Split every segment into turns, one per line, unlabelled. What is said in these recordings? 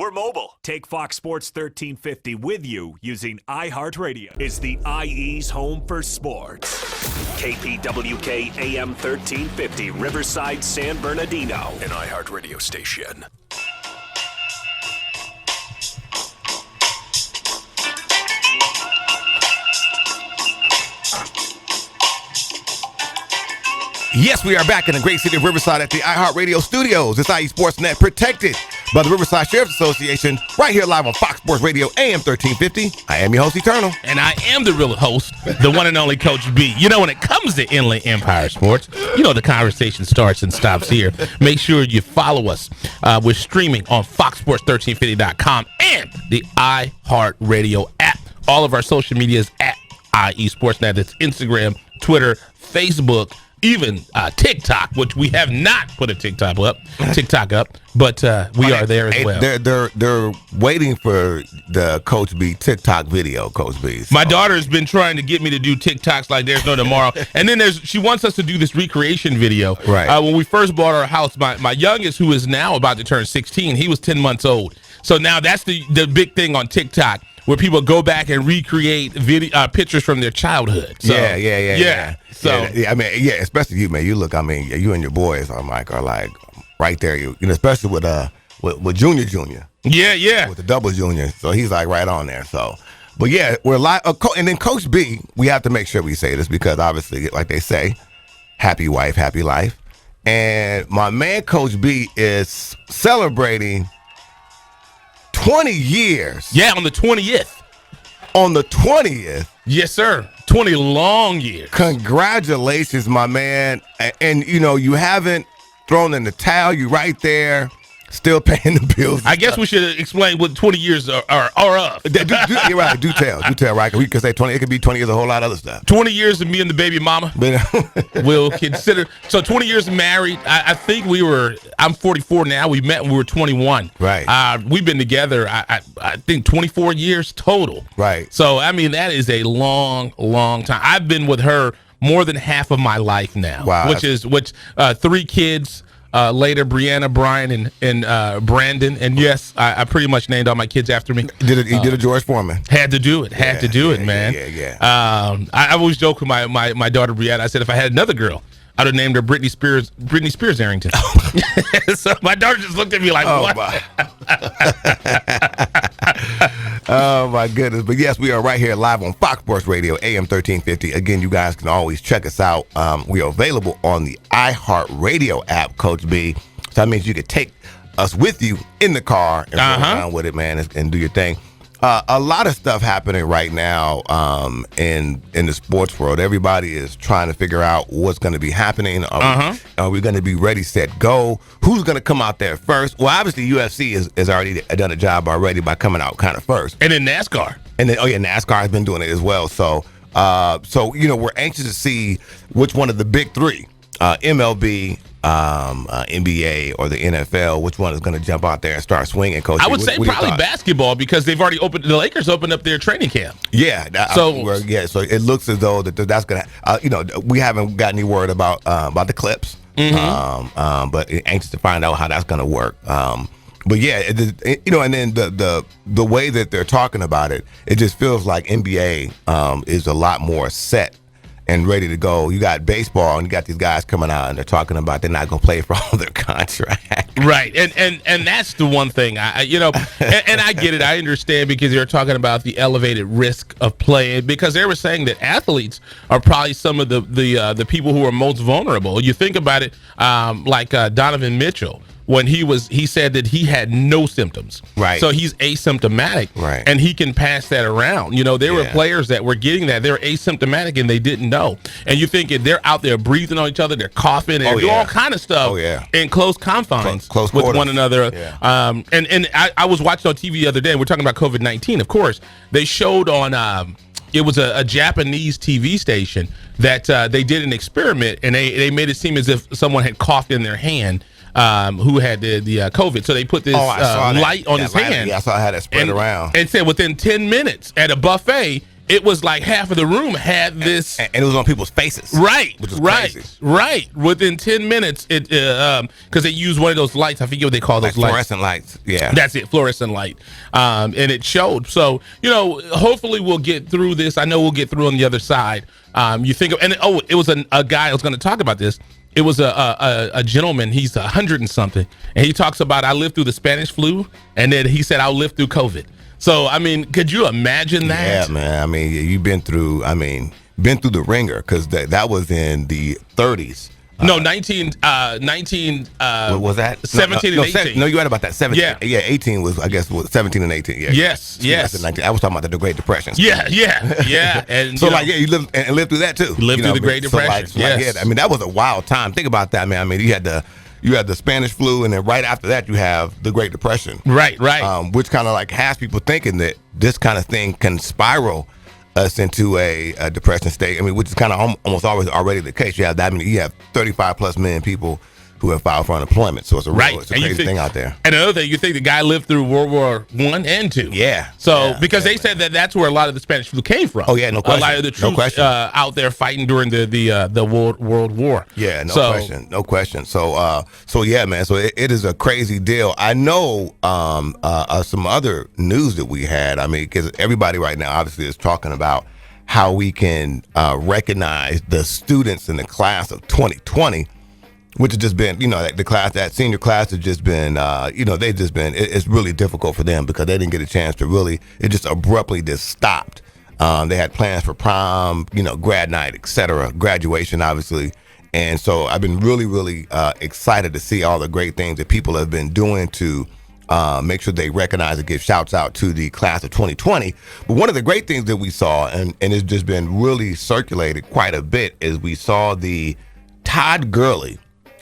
We're mobile. Take Fox Sports 1350 with you using iHeartRadio. It's the IE's home for sports. KPWK AM 1350, Riverside, San Bernardino. An iHeartRadio station.
Yes, we are back in the great city of Riverside at the iHeartRadio studios. It's IE Sportsnet, protected by the Riverside Sheriff's Association, right here live on Fox Sports Radio, AM 1350. I am your host, Eternal.
And I am the real host, the one and only Coach B. You know, when it comes to Inland Empire Sports, you know the conversation starts and stops here. Make sure you follow us. We're streaming on foxsports1350.com and the iHeartRadio app. All of our social medias at IE Sportsnet. That's Instagram, Twitter, Facebook, even TikTok, which we have not put a TikTok up, but we are there as well.
They're waiting for the Coach B TikTok video, Coach B. So.
My daughter has been trying to get me to do TikToks like there's no tomorrow. And then she wants us to do this recreation video.
Right.
When we first bought our house, my youngest, who is now about to turn 16, he was 10 months old. So now that's the big thing on TikTok, where people go back and recreate pictures from their childhood. So, yeah. So
I mean, especially you, man. You look, I mean, you and your boys are like right there. You know, especially with Junior.
Yeah.
With the double Junior, so he's like right on there. So, but yeah, we're live. And then Coach B, we have to make sure we say this because obviously, like they say, happy wife, happy life. And my man, Coach B, is celebrating 20 years.
Yeah, on the 20th.
On the 20th.
Yes, sir. 20 long years.
Congratulations, my man. And you know, you haven't thrown in the towel. You right there, still paying the bills.
I guess we should explain what 20 years are of.
You're right. Do tell, right? We could say 20. It could be 20 years, a whole lot of other stuff.
20 years of me and the baby mama. We'll consider. So 20 years married. I think I'm 44 now. We met when we were 21.
Right.
We've been together, I think 24 years total.
Right.
So, I mean, that is a long, long time. I've been with her more than half of my life now.
Wow.
Which 3 kids. Later, Brianna, Brian, and Brandon. And yes, I pretty much named all my kids after me.
He did a George Foreman.
Had to do it. Had to do it, man.
Yeah.
I always joke with my daughter Brianna. I said if I had another girl, I'd have named her Britney Spears Arrington. So my daughter just looked at me like, what?
Oh, my goodness. But, yes, we are right here live on Fox Sports Radio, AM 1350. Again, you guys can always check us out. We are available on the iHeartRadio app, Coach B. So that means you can take us with you in the car and roll around with it, man, and do your thing. A lot of stuff happening right now in the sports world. Everybody is trying to figure out what's going to be happening. Are we going to be ready, set, go? Who's going to come out there first? Well, obviously, UFC has already done a job already by coming out kind of first.
And then NASCAR.
And then, NASCAR has been doing it as well. So you know, we're anxious to see which one of the big 3, MLB, NBA, or the NFL, which one is going to jump out there and start swinging, Coach?
I would say probably basketball because they've already the Lakers opened up their training camp.
Yeah. So it looks as though that's going to, we haven't got any word about the Clips, but anxious to find out how that's going to work. But yeah, and then the way that they're talking about it, it just feels like NBA is a lot more set and ready to go. You got baseball, and you got these guys coming out, and they're talking about they're not going to play for all their contracts.
Right, and that's the one thing and I get it. I understand because they're talking about the elevated risk of playing because they were saying that athletes are probably some of the people who are most vulnerable. You think about it, like Donovan Mitchell. When he said that he had no symptoms.
Right.
So he's asymptomatic.
Right.
And he can pass that around. You know, there were players that were getting that. They're asymptomatic and they didn't know. And you thinking they're out there breathing on each other, they're coughing and do all kind of stuff in close confines
close
with
quarters.
one another.
Yeah.
And I was watching on TV the other day, we're talking about COVID-19, of course. They showed on it was a Japanese TV station that they did an experiment and they made it seem as if someone had coughed in their hand. Who had the COVID. So they put this light on his hand.
Yeah, I saw how that spread around.
And said within 10 minutes at a buffet, it was like half of the room had this,
and it was on people's faces.
Right,
which was
right,
crazy.
right. Within 10 minutes, it because they used one of those lights. I forget what they call those lights.
Fluorescent lights. Yeah,
that's it, fluorescent light. And it showed. So hopefully we'll get through this. I know we'll get through on the other side. You think of, and it was a guy. I was going to talk about this. It was a gentleman. He's 100 and something, and he talks about I lived through the Spanish flu, and then he said I'll live through COVID. So I mean, could you imagine that?
Yeah, man. I mean, you've been through the ringer, because that was in the 30s.
No, 19. What
was that?
17 and 18.
No, you right about that. 17.
Yeah.
18 was, I guess, 17 and 18. Yeah.
Yes.
19. I was talking about the Great Depression.
Yeah. And
so you lived through that too.
You lived through the Great Depression. Yes.
I mean, that was a wild time. Think about that, man. I mean, you had the Spanish flu, and then right after that, you have the Great Depression.
Right.
Which kind of has people thinking that this kind of thing can spiral us into a depression state. I mean, which is kind of almost always already the case. You have that. I mean, you have 35+ million people who have filed for unemployment. So it's a crazy thing out there.
And another thing, you think the guy lived through World War I and II.
Yeah.
So because they said that's where a lot of the Spanish flu came from.
Oh yeah, no question.
A lot of the troops out there fighting during the World War.
Yeah, no question. So yeah, man. So it is a crazy deal. I know some other news that we had. I mean, because everybody right now obviously is talking about how we can recognize the students in the class of 2020. Which has just been, that senior class has just been, they've just been, it's really difficult for them because they didn't get a chance to really, it just abruptly just stopped. They had plans for prom, grad night, etc., graduation, obviously. And so I've been really, really excited to see all the great things that people have been doing to make sure they recognize and give shouts out to the class of 2020. But one of the great things that we saw, and it's just been really circulated quite a bit, is we saw the Todd Gurley.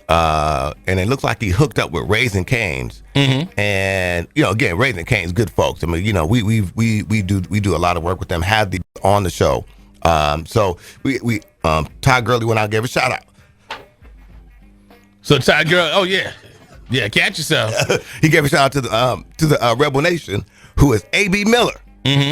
And it looks like he hooked up with Raising Cane's, and again, Raising Cane's good folks. I mean, we do a lot of work with them. Have the on the show, so we Todd Gurley went out and gave a shout out.
So Todd Gurley, catch yourself.
He gave a shout out to the Rebel Nation, who is A.B. Miller.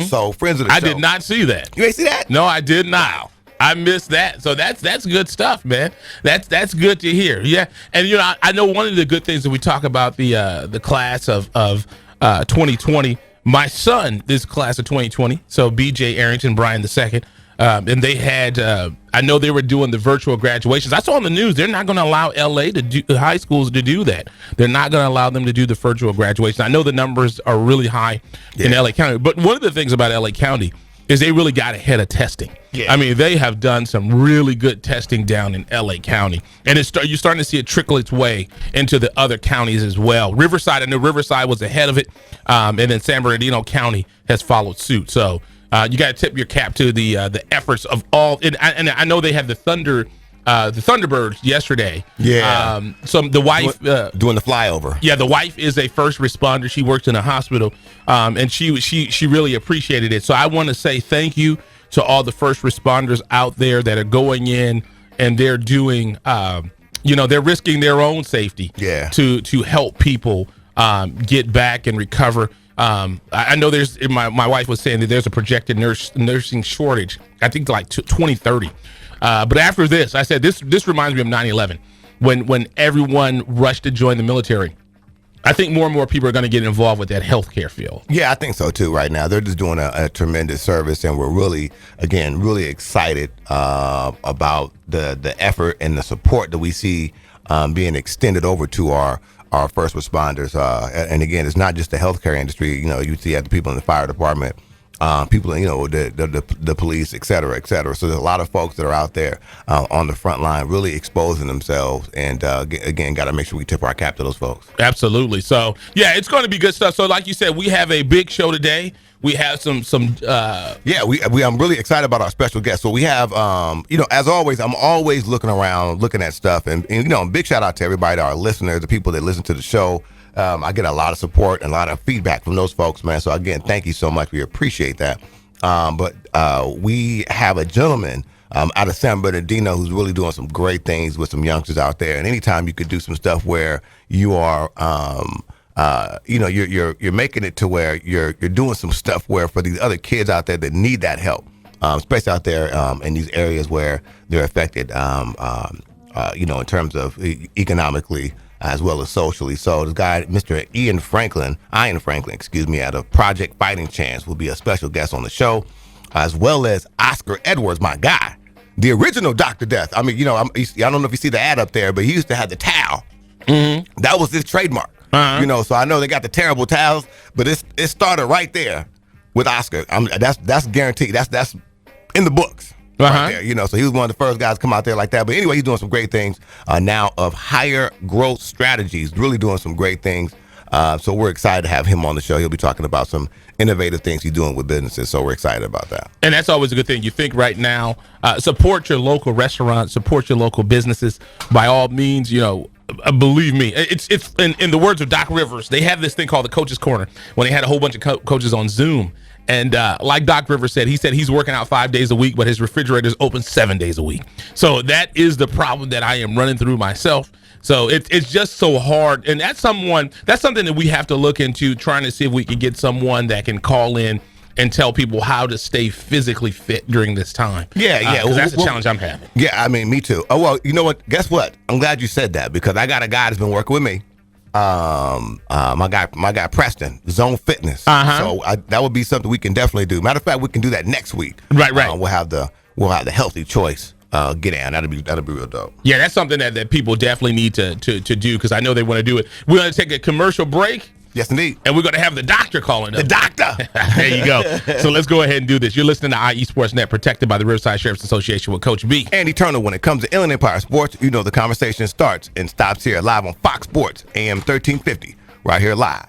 So friends of the show.
I did not see that.
You ain't see that?
No, I did not. Wow. I missed that. So that's good stuff, man. That's good to hear. Yeah. And I know one of the good things that we talk about the class of 2020. My son, this class of 2020, so BJ Arrington, Brian II, and they had I know they were doing the virtual graduations. I saw on the news they're not going to allow LA to do high schools to do that. They're not going to allow them to do the virtual graduation. I know the numbers are really high in LA County, but one of the things about LA County is they really got ahead of testing. Yeah. I mean, they have done some really good testing down in LA County. And you're starting to see it trickle its way into the other counties as well. Riverside, I know Riverside was ahead of it. And then San Bernardino County has followed suit. So you got to tip your cap to the efforts of all. And I know they had the Thunderbirds yesterday.
Yeah.
So the wife
doing the flyover.
Yeah, the wife is a first responder. She works in a hospital, and she really appreciated it. So I want to say thank you to all the first responders out there that are going in and they're doing, they're risking their own safety. To help people get back and recover. I know my wife was saying that there's a projected nursing shortage. I think like 2030. But after this, I said this reminds me of 9/11, when everyone rushed to join the military. I think more and more people are going to get involved with that healthcare field.
Yeah, I think so too. Right now, they're just doing a tremendous service, and we're really excited about the effort and the support that we see being extended over to our first responders. And again, it's not just the healthcare industry. You see the people in the fire department. People, the police, et cetera, et cetera. So there's a lot of folks that are out there on the front line really exposing themselves. And again, got to make sure we tip our cap to those folks.
Absolutely. So, yeah, it's going to be good stuff. So like you said, we have a big show today. We have some.
I'm really excited about our special guest. So we have, as always, I'm always looking around, looking at stuff. And big shout out to everybody, to our listeners, the people that listen to the show. I get a lot of support and a lot of feedback from those folks, man. So again, thank you so much. We appreciate that. But we have a gentleman out of San Bernardino who's really doing some great things with some youngsters out there. And anytime you could do some stuff where you are, you're making it to where you're doing some stuff where for these other kids out there that need that help. especially out there in these areas where they're affected, in terms of economically as well as socially. So this guy, Mr. Ian Franklin, out of Project Fighting Chance, will be a special guest on the show, as well as Oscar Edwards, my guy, the original Dr. Death. I mean, I don't know if you see the ad up there, but he used to have the towel. Mm-hmm. That was his trademark. Uh-huh. So I know they got the terrible towels, but it started right there with Oscar. That's guaranteed. That's in the books. Right there, so he was one of the first guys to come out there like that. But anyway, he's doing some great things now of higher growth strategies, really doing some great things. So we're excited to have him on the show. He'll be talking about some innovative things he's doing with businesses. So we're excited about that. And that's always a good thing. You think right now, support your local restaurants, support your local businesses by all means. Believe me, it's in the words of Doc Rivers, they have this thing called the Coach's Corner when they had a whole bunch of coaches on Zoom. And like Doc Rivers said he's working out 5 days a week, but his refrigerator's open 7 days a week. So that is the problem that I am running through myself. So it's just so hard. And that's something that we have to look into, trying to see if we can get someone that can call in and tell people how to stay physically fit during this time. Yeah. Because that's the challenge I'm having. Yeah, I mean, me too. Oh, well, you know what? Guess what? I'm glad you said that, because I got a guy that's been working with me. My guy Preston, Zone Fitness. So that would be something we can definitely do. Matter of fact, we can do that next week. Right. We'll have the healthy choice get in. That'll be real dope. Yeah, that's something that people definitely need to do, because I know they want to do it. We're going to take a commercial break. Yes, indeed. And we're going to have the doctor calling up. The doctor. There you go. So let's go ahead and do this. You're listening to IE Sports Net, protected by the Riverside Sheriff's Association with Coach B. Andy Turner. When it comes to Inland Empire Sports, the conversation starts and stops here live on Fox Sports, AM 1350, right here live.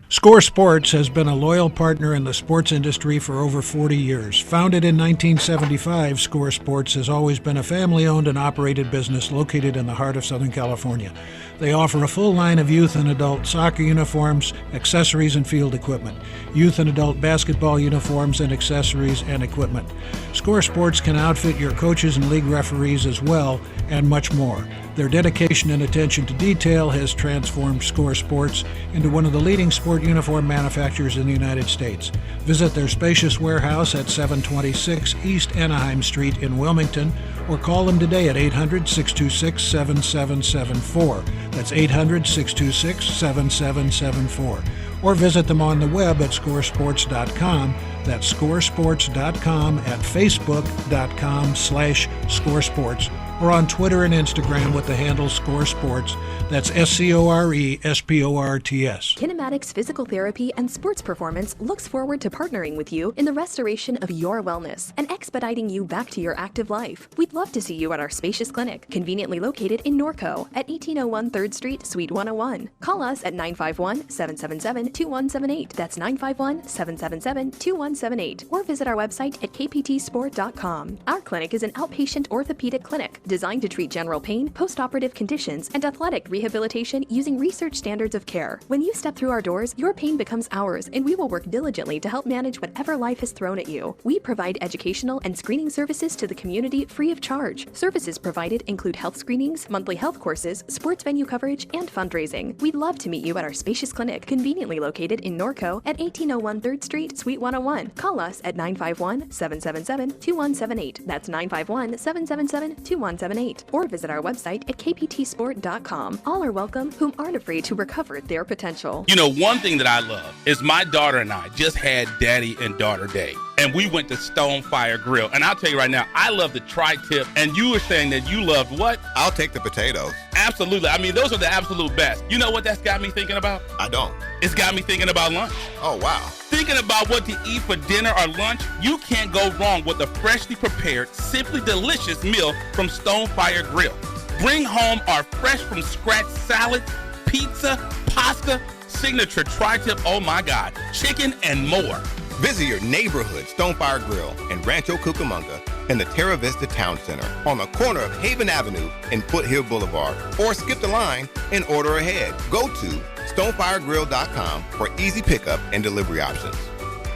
Score Sports has been a loyal partner in the sports industry for over 40 years. Founded in 1975, Score Sports has always been a family-owned and operated business located in the heart of Southern California. They offer a full line of youth and adult soccer uniforms, accessories, and field equipment, youth and adult basketball uniforms and accessories and equipment. Score Sports can outfit your coaches and league referees as well, and much more. Their dedication and attention to detail has transformed Score Sports into one of the leading sport uniform manufacturers in the United States. Visit their spacious warehouse at 726 East Anaheim Street in Wilmington, or call them today at 800-626-7774. That's 800-626-7774. Or visit them on the web at scoresports.com. That's scoresports.com, at facebook.com/scoresports, or on Twitter and Instagram with the handle Score Sports. That's SCORESPORTS.
Kinematics Physical Therapy and Sports Performance looks forward to partnering with you in the restoration of your wellness and expediting you back to your active life. We'd love to see you at our spacious clinic, conveniently located in Norco at 1801 3rd Street, Suite 101. Call us at 951-777-2178. That's 951-777-2178. Or visit our website at kptsport.com. Our clinic is an outpatient orthopedic clinic designed to treat general pain, post-operative conditions, and athletic rehabilitation using research standards of care. When you step through our doors, your pain becomes ours, and we will work diligently to help manage whatever life has thrown at you. We provide educational and screening services to the community free of charge. Services provided include health screenings, monthly health courses, sports venue coverage, and fundraising. We'd love to meet you at our spacious clinic, conveniently located in Norco at 1801 3rd Street, Suite 101. Call us at 951-777-2178. That's 951-777-2178. Or visit our website at kptsport.com. All are welcome whom aren't afraid to recover their potential.
One thing that I love is my daughter and I just had Daddy and Daughter Day. And we went to Stonefire Grill. And I'll tell you right now, I love the tri-tip. And you were saying that you loved what?
I'll take the potatoes.
Absolutely. I mean, those are the absolute best. You know what that's got me thinking about?
I don't.
It's got me thinking about lunch.
Oh, wow.
Thinking about what to eat for dinner or lunch, you can't go wrong with a freshly prepared, simply delicious meal from Stonefire Grill. Bring home our fresh from scratch salad, pizza, pasta, signature tri-tip, oh my God, chicken and more.
Visit your neighborhood Stonefire Grill in Rancho Cucamonga in the Terra Vista Town Center on the corner of Haven Avenue and Foothill Boulevard, or skip the line and order ahead. Go to stonefiregrill.com for easy pickup and delivery options.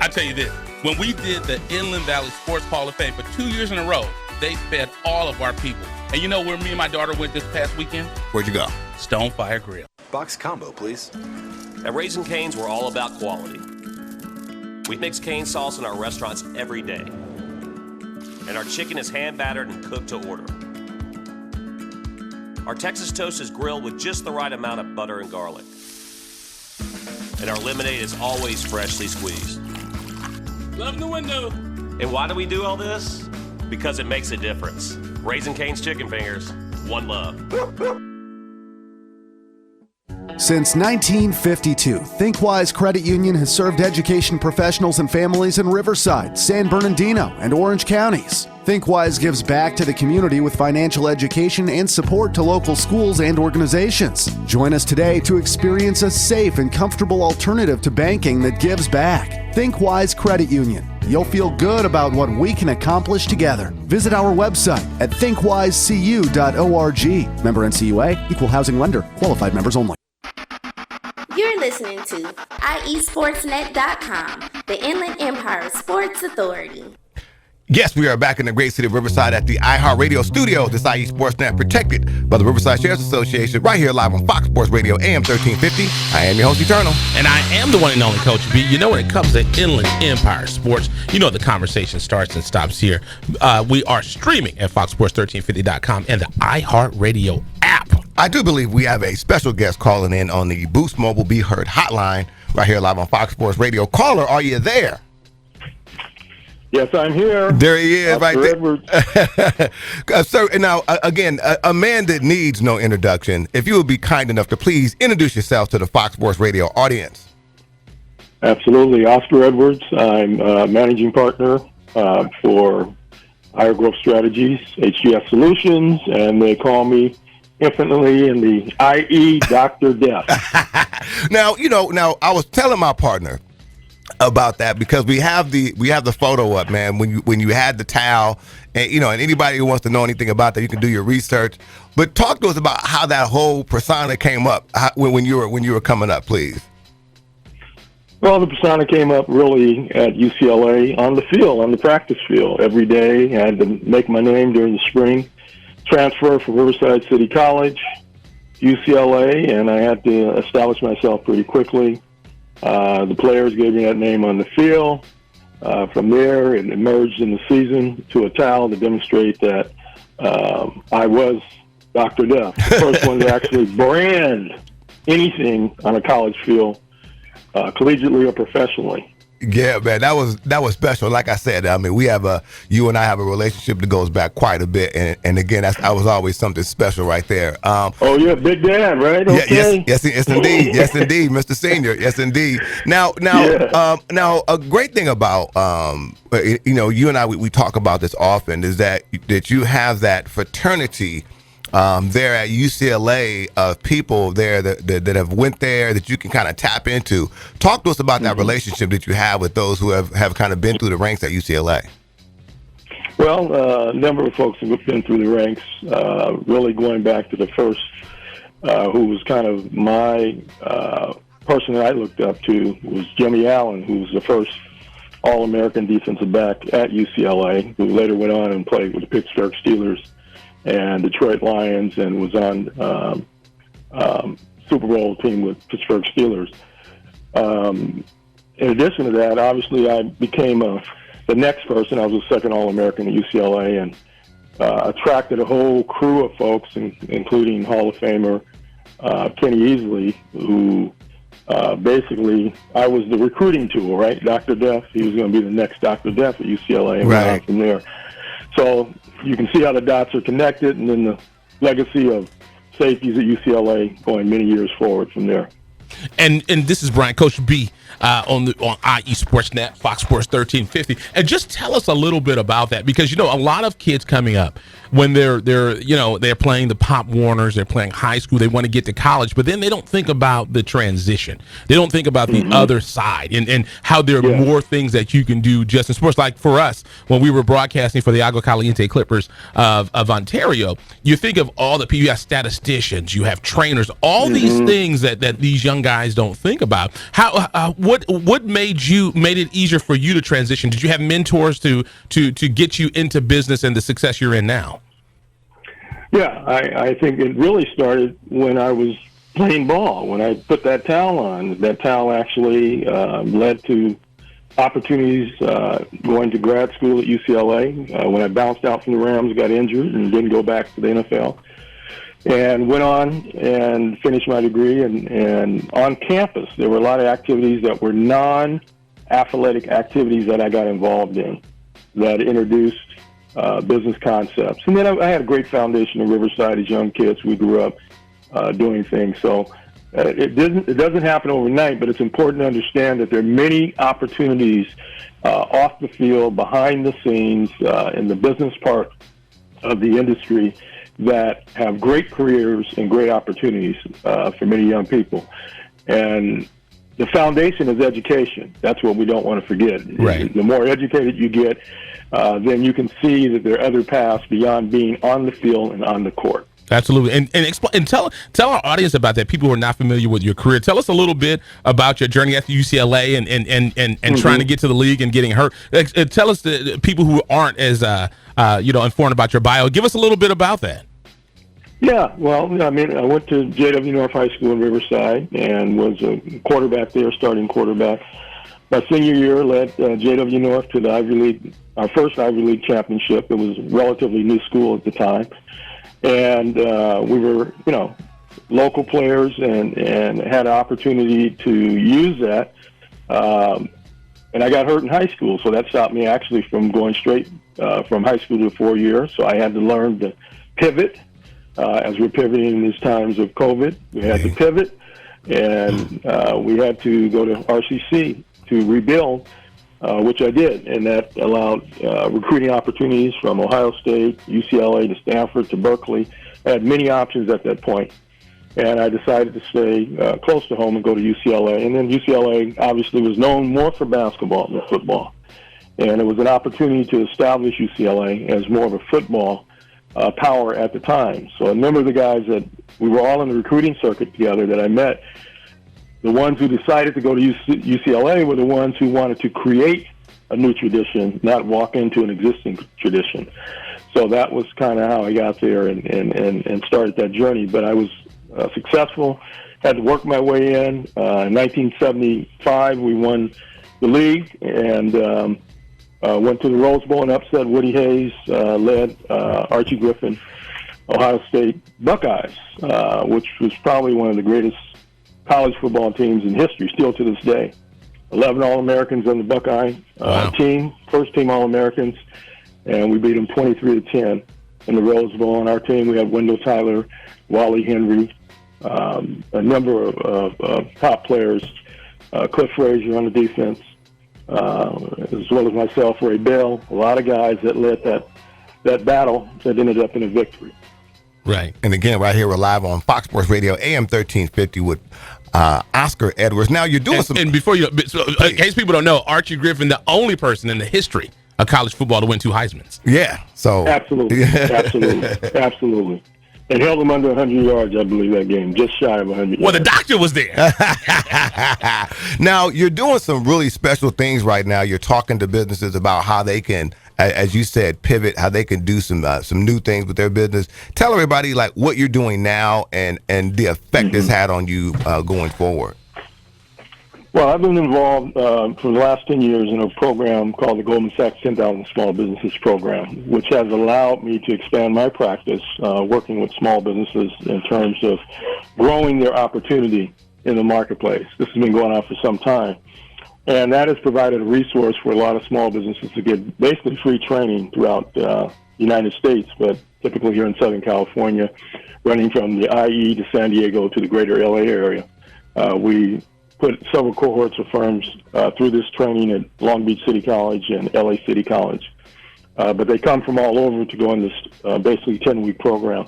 I tell you this, when we did the Inland Valley Sports Hall of Fame for 2 years in a row, they fed all of our people. And you know where me and my daughter went this past weekend?
Where'd you go?
Stonefire Grill.
Box combo, please. At Raising Cane's, we're all about quality. We mix cane sauce in our restaurants every day. And our chicken is hand battered and cooked to order. Our Texas toast is grilled with just the right amount of butter and garlic. And our lemonade is always freshly squeezed.
Love the window.
And why do we do all this? Because it makes a difference. Raising Cane's Chicken Fingers, one love.
Since 1952, ThinkWise Credit Union has served education professionals and families in Riverside, San Bernardino, and Orange counties. ThinkWise gives back to the community with financial education and support to local schools and organizations. Join us today to experience a safe and comfortable alternative to banking that gives back. ThinkWise Credit Union. You'll feel good about what we can accomplish together. Visit our website at thinkwisecu.org. Member NCUA, Equal Housing Lender, qualified members only.
You're listening to IESportsNet.com, the Inland Empire Sports Authority.
Yes, we are back in the great city of Riverside at the iHeartRadio studios. This IE Sportsnet protected by the Riverside Sheriff's Association, right here live on Fox Sports Radio, AM 1350. I am your host, Eternal.
And I am the one and only Coach B. You know, when it comes to Inland Empire Sports, you know the conversation starts and stops here. We are streaming at foxsports1350.com and the iHeartRadio app.
I do believe we have a special guest calling in on the Boost Mobile Be Heard hotline, right here live on Fox Sports Radio. Caller, are you there?
Yes, I'm here.
There he is, right there.
Edwards.
Sir, now, again, a man that needs no introduction, if you would be kind enough to please introduce yourself to the Fox Sports Radio audience.
Absolutely. Oscar Edwards. I'm managing partner for Higher Growth Strategies, HGS Solutions, and they call me infinitely in the IE Dr. Death.
Now, I was telling my partner about that because we have the photo up, man, when you had the towel, and and anybody who wants to know anything about that, you can do your research. But talk to us about how that whole persona came up when you were coming up, please.
Well, the persona came up really at UCLA on the field, on the practice field every day. I had to make my name during the spring, transfer from Riverside City College, UCLA, and I had to establish myself pretty quickly. The players gave me that name on the field. From there, it emerged in the season to a towel to demonstrate that I was Dr. Death, the first one to actually brand anything on a college field, collegiately or professionally.
Yeah, man, that was special. Like I said, I mean, you and I have a relationship that goes back quite a bit, and again, that was always something special right there.
Oh yeah, Big Dad, right? Okay.
Yes, indeed, yes, indeed, Mr. Senior, yes, indeed. Now, a great thing about you and I, we talk about this often, is that you have that fraternity there at UCLA of people there that have went there that you can kind of tap into. Talk to us about that relationship that you have with those who have kind of been through the ranks at UCLA.
Well, a number of folks have been through the ranks, really going back to the first, who was kind of my person that I looked up to was Jimmy Allen, who was the first All-American defensive back at UCLA, who later went on and played with the Pittsburgh Steelers and Detroit Lions, and was on Super Bowl team with Pittsburgh Steelers. In addition to that, obviously, I became the next person. I was the second All-American at UCLA, and attracted a whole crew of folks, including Hall of Famer Kenny Easley, who basically I was the recruiting tool, right? Dr. Death. He was going to be the next Dr. Death at UCLA, and went on from there. So you can see how the dots are connected, and then the legacy of safeties at UCLA going many years forward from there.
And this is Brian, Coach B, on IE Sportsnet, Fox Sports 1350. And just tell us a little bit about that, because a lot of kids coming up, when they're playing the Pop Warners, they're playing high school, they want to get to college, but then they don't think about the transition. They don't think about the other side and how there are more things that you can do just in sports. Like for us, when we were broadcasting for the Agua Caliente Clippers of Ontario, you think of all the people. You have statisticians, you have trainers, all these things that these young guys don't think about. What made it easier for you to transition? Did you have mentors to get you into business and the success you're in now?
Yeah, I think it really started when I was playing ball. When I put that towel on, that towel actually led to opportunities going to grad school at UCLA. When I bounced out from the Rams, got injured and didn't go back to the NFL. And went on and finished my degree. And on campus, there were a lot of activities that were non-athletic activities that I got involved in that introduced business concepts. And then I had a great foundation in Riverside as young kids. We grew up doing things. So it doesn't happen overnight, but it's important to understand that there are many opportunities off the field, behind the scenes, in the business part of the industry that have great careers and great opportunities for many young people. And the foundation is education. That's what we don't want to forget.
Right.
The more educated you get, then you can see that there are other paths beyond being on the field and on the court.
Absolutely, and tell our audience about that. People who are not familiar with your career, tell us a little bit about your journey at UCLA and trying to get to the league and getting hurt. Tell us the people who aren't as informed about your bio. Give us a little bit about that.
Yeah, well, I mean, I went to J.W. North High School in Riverside and was a quarterback there, starting quarterback. My senior year, led J.W. North to the Ivy League, our first Ivy League championship. It was a relatively new school at the time. And we were, local players and had an opportunity to use that. And I got hurt in high school, so that stopped me actually from going straight from high school to 4 years. So I had to learn to pivot. As we're pivoting in these times of COVID, we had to pivot, and we had to go to RCC to rebuild, which I did, and that allowed recruiting opportunities from Ohio State, UCLA, to Stanford, to Berkeley. I had many options at that point, and I decided to stay close to home and go to UCLA. And then UCLA obviously was known more for basketball than football, and it was an opportunity to establish UCLA as more of a football power at the time. So a number of the guys that we were all in the recruiting circuit together that I met, the ones who decided to go to UCLA were the ones who wanted to create a new tradition, not walk into an existing tradition. So that was kind of how I got there and started that journey. But I was successful, had to work my way in. In 1975, we won the league and went to the Rose Bowl and upset Woody Hayes, led Archie Griffin, Ohio State Buckeyes, which was probably one of the greatest college football teams in history, still to this day. 11 All-Americans on the Buckeye team, first team All-Americans, and we beat them 23-10 in the Rose Bowl. On our team, we had Wendell Tyler, Wally Henry, a number of top players, Cliff Frazier on the defense, as well as myself, Ray Bell, a lot of guys that led that battle that ended up in a victory.
Right. And again, right here, we're live on Fox Sports Radio, AM 1350 with Oscar Edwards. Now, you're doing some...
And before you... So, in case people don't know, Archie Griffin, the only person in the history of college football to win 2 Heismans.
Yeah, so...
Absolutely. Absolutely. And held them under 100 yards, I believe, that game. Just shy of 100 yards.
Well, the doctor was there.
Now, you're doing some really special things right now. You're talking to businesses about how they can, as you said, pivot, how they can do some new things with their business. Tell everybody, like, what you're doing now and the effect it's had on you going forward.
Well, I've been involved for the last 10 years in a program called the Goldman Sachs 10,000 Small Businesses Program, which has allowed me to expand my practice working with small businesses in terms of growing their opportunity in the marketplace. This has been going on for some time. And that has provided a resource for a lot of small businesses to get basically free training throughout the United States, but typically here in Southern California, running from the IE to San Diego to the greater LA area. We put several cohorts of firms through this training at Long Beach City College and LA City College. But they come from all over to go in this basically 10-week program.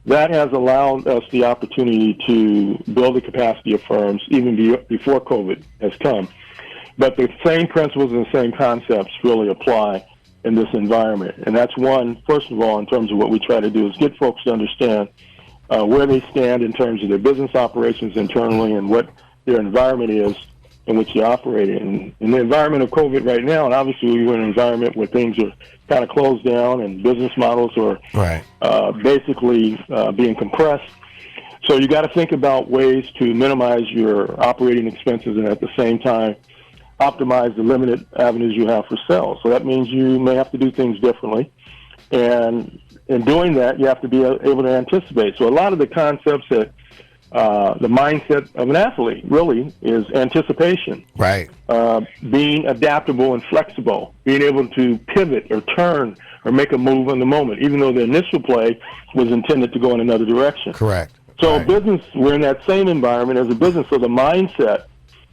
That has allowed us the opportunity to build the capacity of firms even before COVID has come. But the same principles and the same concepts really apply in this environment. And that's one, first of all, in terms of what we try to do is get folks to understand where they stand in terms of their business operations internally and what their environment is in which you operate in. In the environment of COVID right now, and obviously we're in an environment where things are kind of closed down and business models are basically being compressed. So you got to think about ways to minimize your operating expenses and at the same time optimize the limited avenues you have for sales. So that means you may have to do things differently. And in doing that, you have to be able to anticipate. So a lot of the concepts that the mindset of an athlete really is anticipation.
Right.
Being adaptable and flexible, being able to pivot or turn or make a move in the moment, even though the initial play was intended to go in another direction.
Correct.
So
right.
business, we're in that same environment as a business. So the mindset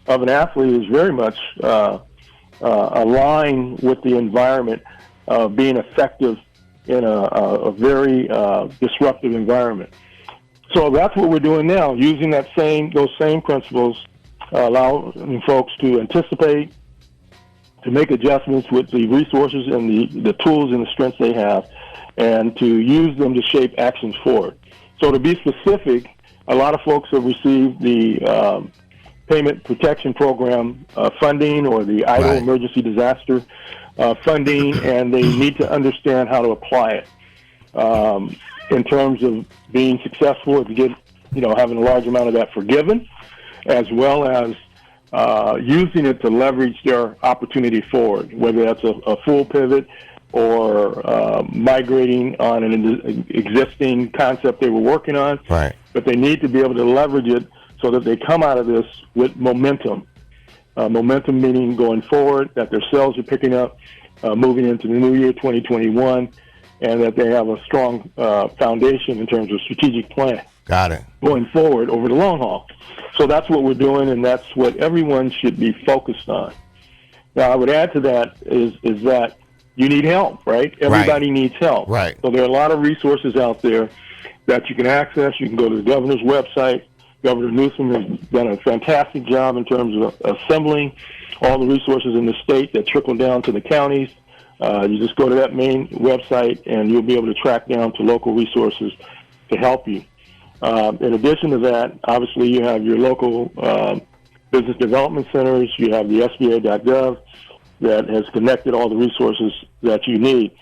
of an athlete is very much aligned with the environment of being effective in a very disruptive environment. So that's what we're doing now, using those same principles, allowing folks to anticipate, to make adjustments with the resources and the tools and the strengths they have, and to use them to shape actions forward. So to be specific, a lot of folks have received the Payment Protection Program funding or the EIDL
right.
Emergency Disaster funding, and they need to understand how to apply it in terms of being successful if you get, having a large amount of that forgiven, as well as using it to leverage their opportunity forward, whether that's a full pivot or migrating on an existing concept they were working on.
Right.
But they need to be able to leverage it so that they come out of this with momentum. Momentum meaning going forward, that their sales are picking up, moving into the new year, 2021, and that they have a strong foundation in terms of strategic plan.
Got it.
Going forward over the long haul. So that's what we're doing, and that's what everyone should be focused on. Now, I would add to that is that you need help, right? Everybody needs help.
Right.
So there are a lot of resources out there that you can access. You can go to the governor's website. Governor Newsom has done a fantastic job in terms of assembling all the resources in the state that trickle down to the counties. You just go to that main website, and you'll be able to track down to local resources to help you. In addition to that, obviously, you have your local business development centers. You have the SBA.gov that has connected all the resources that you need.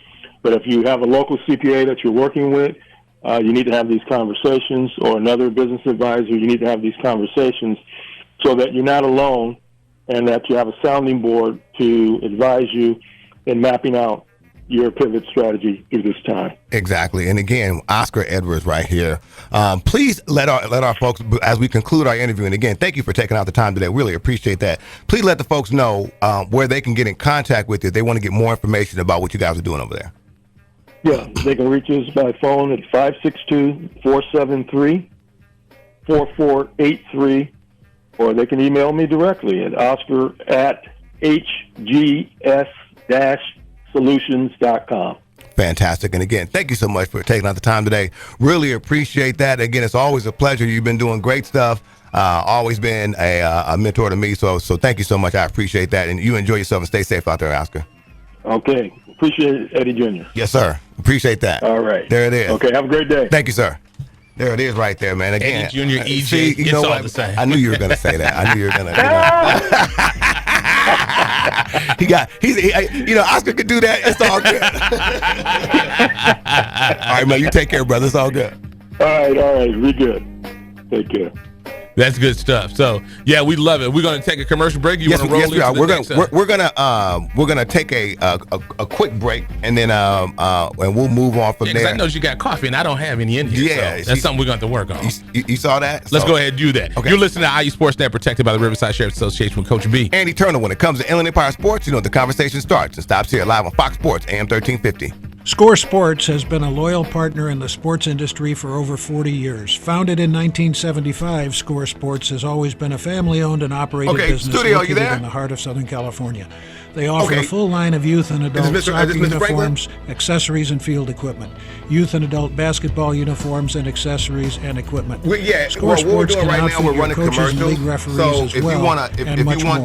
But if you have a local CPA that you're working with, you need to have these conversations, or another business advisor, you need to have these conversations so that you're not alone and that you have a sounding board to advise you in mapping out your pivot strategy through this time.
Exactly. And again, Oscar Edwards right here. Please let our folks, as we conclude our interview, and again, thank you for taking out the time today. Really appreciate that. Please let the folks know where they can get in contact with you if they want to get more information about what you guys are doing over there.
Yeah, they can reach us by phone at 562-473-4483, or they can email me directly at oscar@hgs-solutions.com.
Fantastic. And again, thank you so much for taking out the time today. Really appreciate that. Again, it's always a pleasure. You've been doing great stuff. Always been a mentor to me. So thank you so much. I appreciate that. And you enjoy yourself and stay safe out there, Oscar.
Okay. Appreciate it, Eddie Jr.
Yes, sir. Appreciate that.
All right.
There it is.
Okay. Have a great day.
Thank you, sir. There it is right there, man. Again,
Eddie Jr., EJ,
see, you
it's
know
all
what?
the same.
I knew you were going to say that. I knew you were going to. Oscar could do that. It's all good. All right, man. You take care, brother. It's all good.
All right. Be good. Take care.
That's good stuff. So yeah, we love it. We're going to take a commercial break. You want to roll
yes, we are. We're gonna take a quick break, and then and we'll move on from there.
I know you got coffee, and I don't have any in here.
Yeah,
so that's something we're going to have to work on.
You saw that?
Let's go ahead and do that. Okay. You're listening to IU Sportsnet, protected by the Riverside Sheriff's Association with Coach B.
Andy Turner. When it comes to Inland Empire Sports, the conversation starts and stops here live on Fox Sports AM 1350.
Score Sports has been a loyal partner in the sports industry for over 40 years. Founded in 1975, Score Sports has always been a family-owned and operated business located in the heart of Southern California. They offer a full line of youth and adult soccer uniforms, accessories, and field equipment. Youth and adult basketball uniforms and accessories and equipment. Score Sports can outfit your coaches and league referees as well, and much more.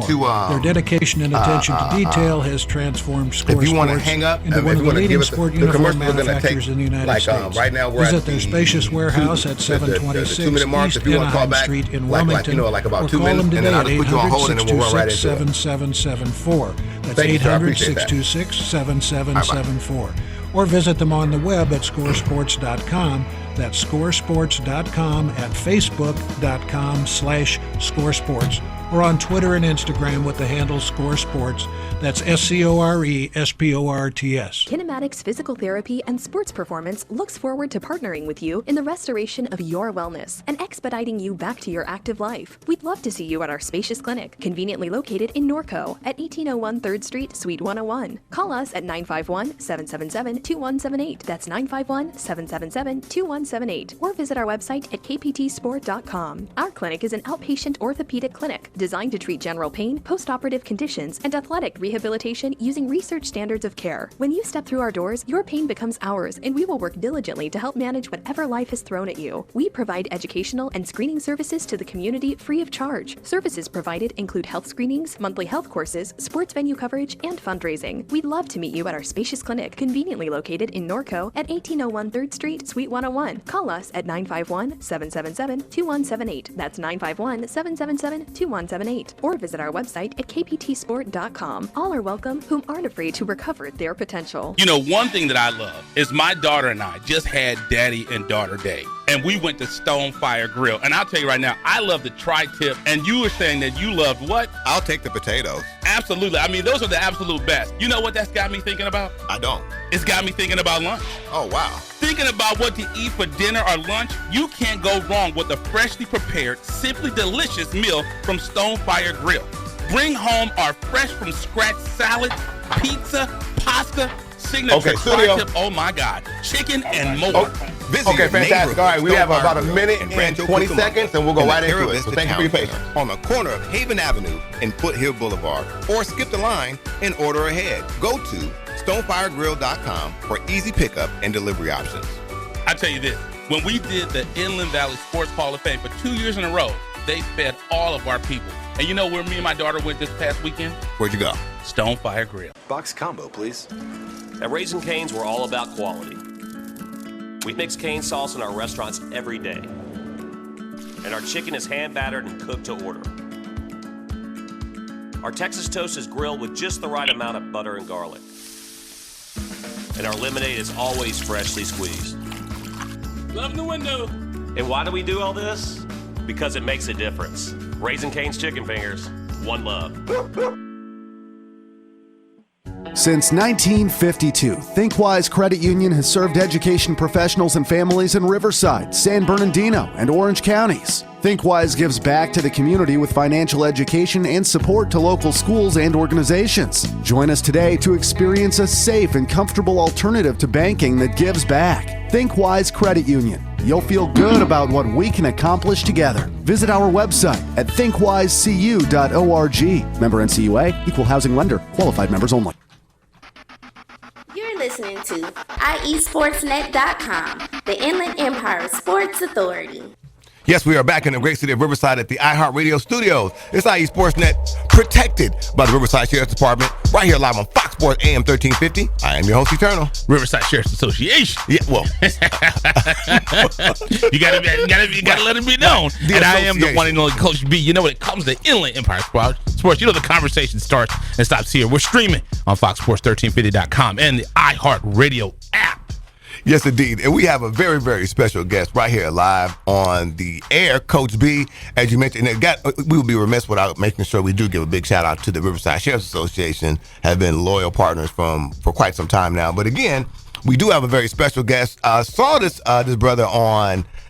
Their dedication and attention to detail has transformed Score Sports into one of the leading sport uniform manufacturers in the United States. Visit their spacious warehouse at 726 East Anaheim Street in Wilmington, or call them today at 800-626-7774. That's 800-626-7774. Or visit them on the web at scoresports.com. That's scoresports.com, at facebook.com/scoresports, or on Twitter and Instagram with the handle Score Sports. That's SCORESPORTS.
Kinematics Physical Therapy and Sports Performance looks forward to partnering with you in the restoration of your wellness and expediting you back to your active life. We'd love to see you at our spacious clinic, conveniently located in Norco at 1801 3rd Street, Suite 101. Call us at 951-777-2178. That's 951-777-2178. Or visit our website at kptsport.com. Our clinic is an outpatient orthopedic clinic designed to treat general pain, postoperative conditions, and athletic rehabilitation using research standards of care. When you step through our doors, your pain becomes ours, and we will work diligently to help manage whatever life has thrown at you. We provide educational and screening services to the community free of charge. Services provided include health screenings, monthly health courses, sports venue coverage, and fundraising. We'd love to meet you at our spacious clinic, conveniently located in Norco at 1801 3rd Street, Suite 101. Call us at 951-777-2178. That's 951-777-2178. Or visit our website at kptsport.com. All are welcome whom aren't afraid to recover their potential.
You know, one thing that I love is my daughter and I just had Daddy and Daughter Day, and we went to Stonefire Grill. And I'll tell you right now, I love the tri-tip, and you were saying that you loved what?
I'll take the potatoes.
Absolutely. I mean, those are the absolute best. You know what that's got me thinking about?
I don't.
It's got me thinking about lunch.
Oh, wow.
Thinking about what to eat for dinner or lunch, you can't go wrong with a freshly prepared, simply delicious meal from Stonefire Grill. Bring home our fresh from scratch salad, pizza, pasta, signature tri-tip, oh my God, chicken and more.
Okay, fantastic. All right, we have about a minute and 20 seconds, and we'll go right into it. So thank you for your patience. On the corner of Haven Avenue and Foothill Boulevard, or skip the line and order ahead. Go to stonefiregrill.com for easy pickup and delivery options.
I tell you this, when we did the Inland Valley Sports Hall of Fame for 2 years in a row, they fed all of our people. And you know where me and my daughter went this past weekend?
Where'd you go?
Stonefire Grill.
Box combo, please.
At Raising Cane's, we're all about quality. We mix cane sauce in our restaurants every day. And our chicken is hand battered and cooked to order. Our Texas toast is grilled with just the right amount of butter and garlic. And our lemonade is always freshly squeezed.
Love the window.
And why do we do all this? Because it makes a difference. Raising Cane's Chicken Fingers, one love.
Since 1952, ThinkWise Credit Union has served education professionals and families in Riverside, San Bernardino, and Orange counties. ThinkWise gives back to the community with financial education and support to local schools and organizations. Join us today to experience a safe and comfortable alternative to banking that gives back. ThinkWise Credit Union. You'll feel good about what we can accomplish together. Visit our website at thinkwisecu.org. Member NCUA, Equal Housing Lender, qualified members only.
You're listening to IESportsNet.com, the Inland Empire Sports Authority.
Yes, we are back in the great city of Riverside at the iHeartRadio studios. It's IE Sportsnet, protected by the Riverside Sheriff's Department, right here live on Fox Sports AM 1350. I am your host, Eternal.
Riverside Sheriff's Association.
Yeah, well.
you gotta let it be known. And I am the one and only Coach B. You know, when it comes to Inland Empire Sports, you know the conversation starts and stops here. We're streaming on FoxSports1350.com and the iHeartRadio app.
Yes, indeed. And we have a very, very special guest right here live on the air, Coach B. As you mentioned, we would be remiss without making sure we do give a big shout out to the Riverside Sheriff's Association, have been loyal partners for quite some time now. But again, we do have a very special guest. Saw this brother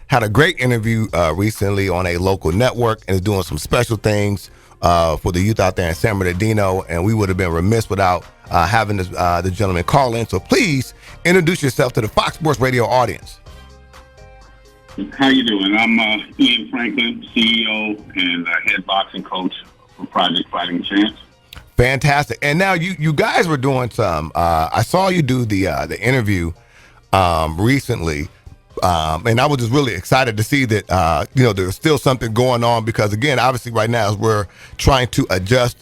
had a great interview recently on a local network and is doing some special things for the youth out there in San Bernardino. And we would have been remiss without having the gentleman call in. So please introduce yourself to the Fox Sports Radio audience.
How you doing? I'm Ian Franklin, CEO and head boxing coach for Project Fighting Chance.
Fantastic. And now you guys were doing some. I saw you do the interview recently, and I was just really excited to see that there's still something going on, because again, obviously right now as we're trying to adjust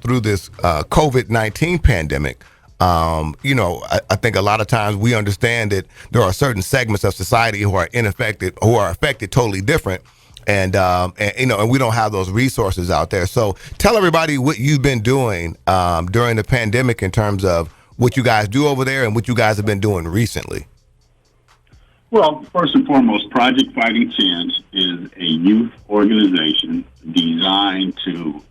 through this COVID-19 pandemic. I think a lot of times we understand that there are certain segments of society who are affected totally different. And we don't have those resources out there. So tell everybody what you've been doing during the pandemic in terms of what you guys do over there and what you guys have been doing recently.
Well, first and foremost, Project Fighting Chance is a youth organization designed to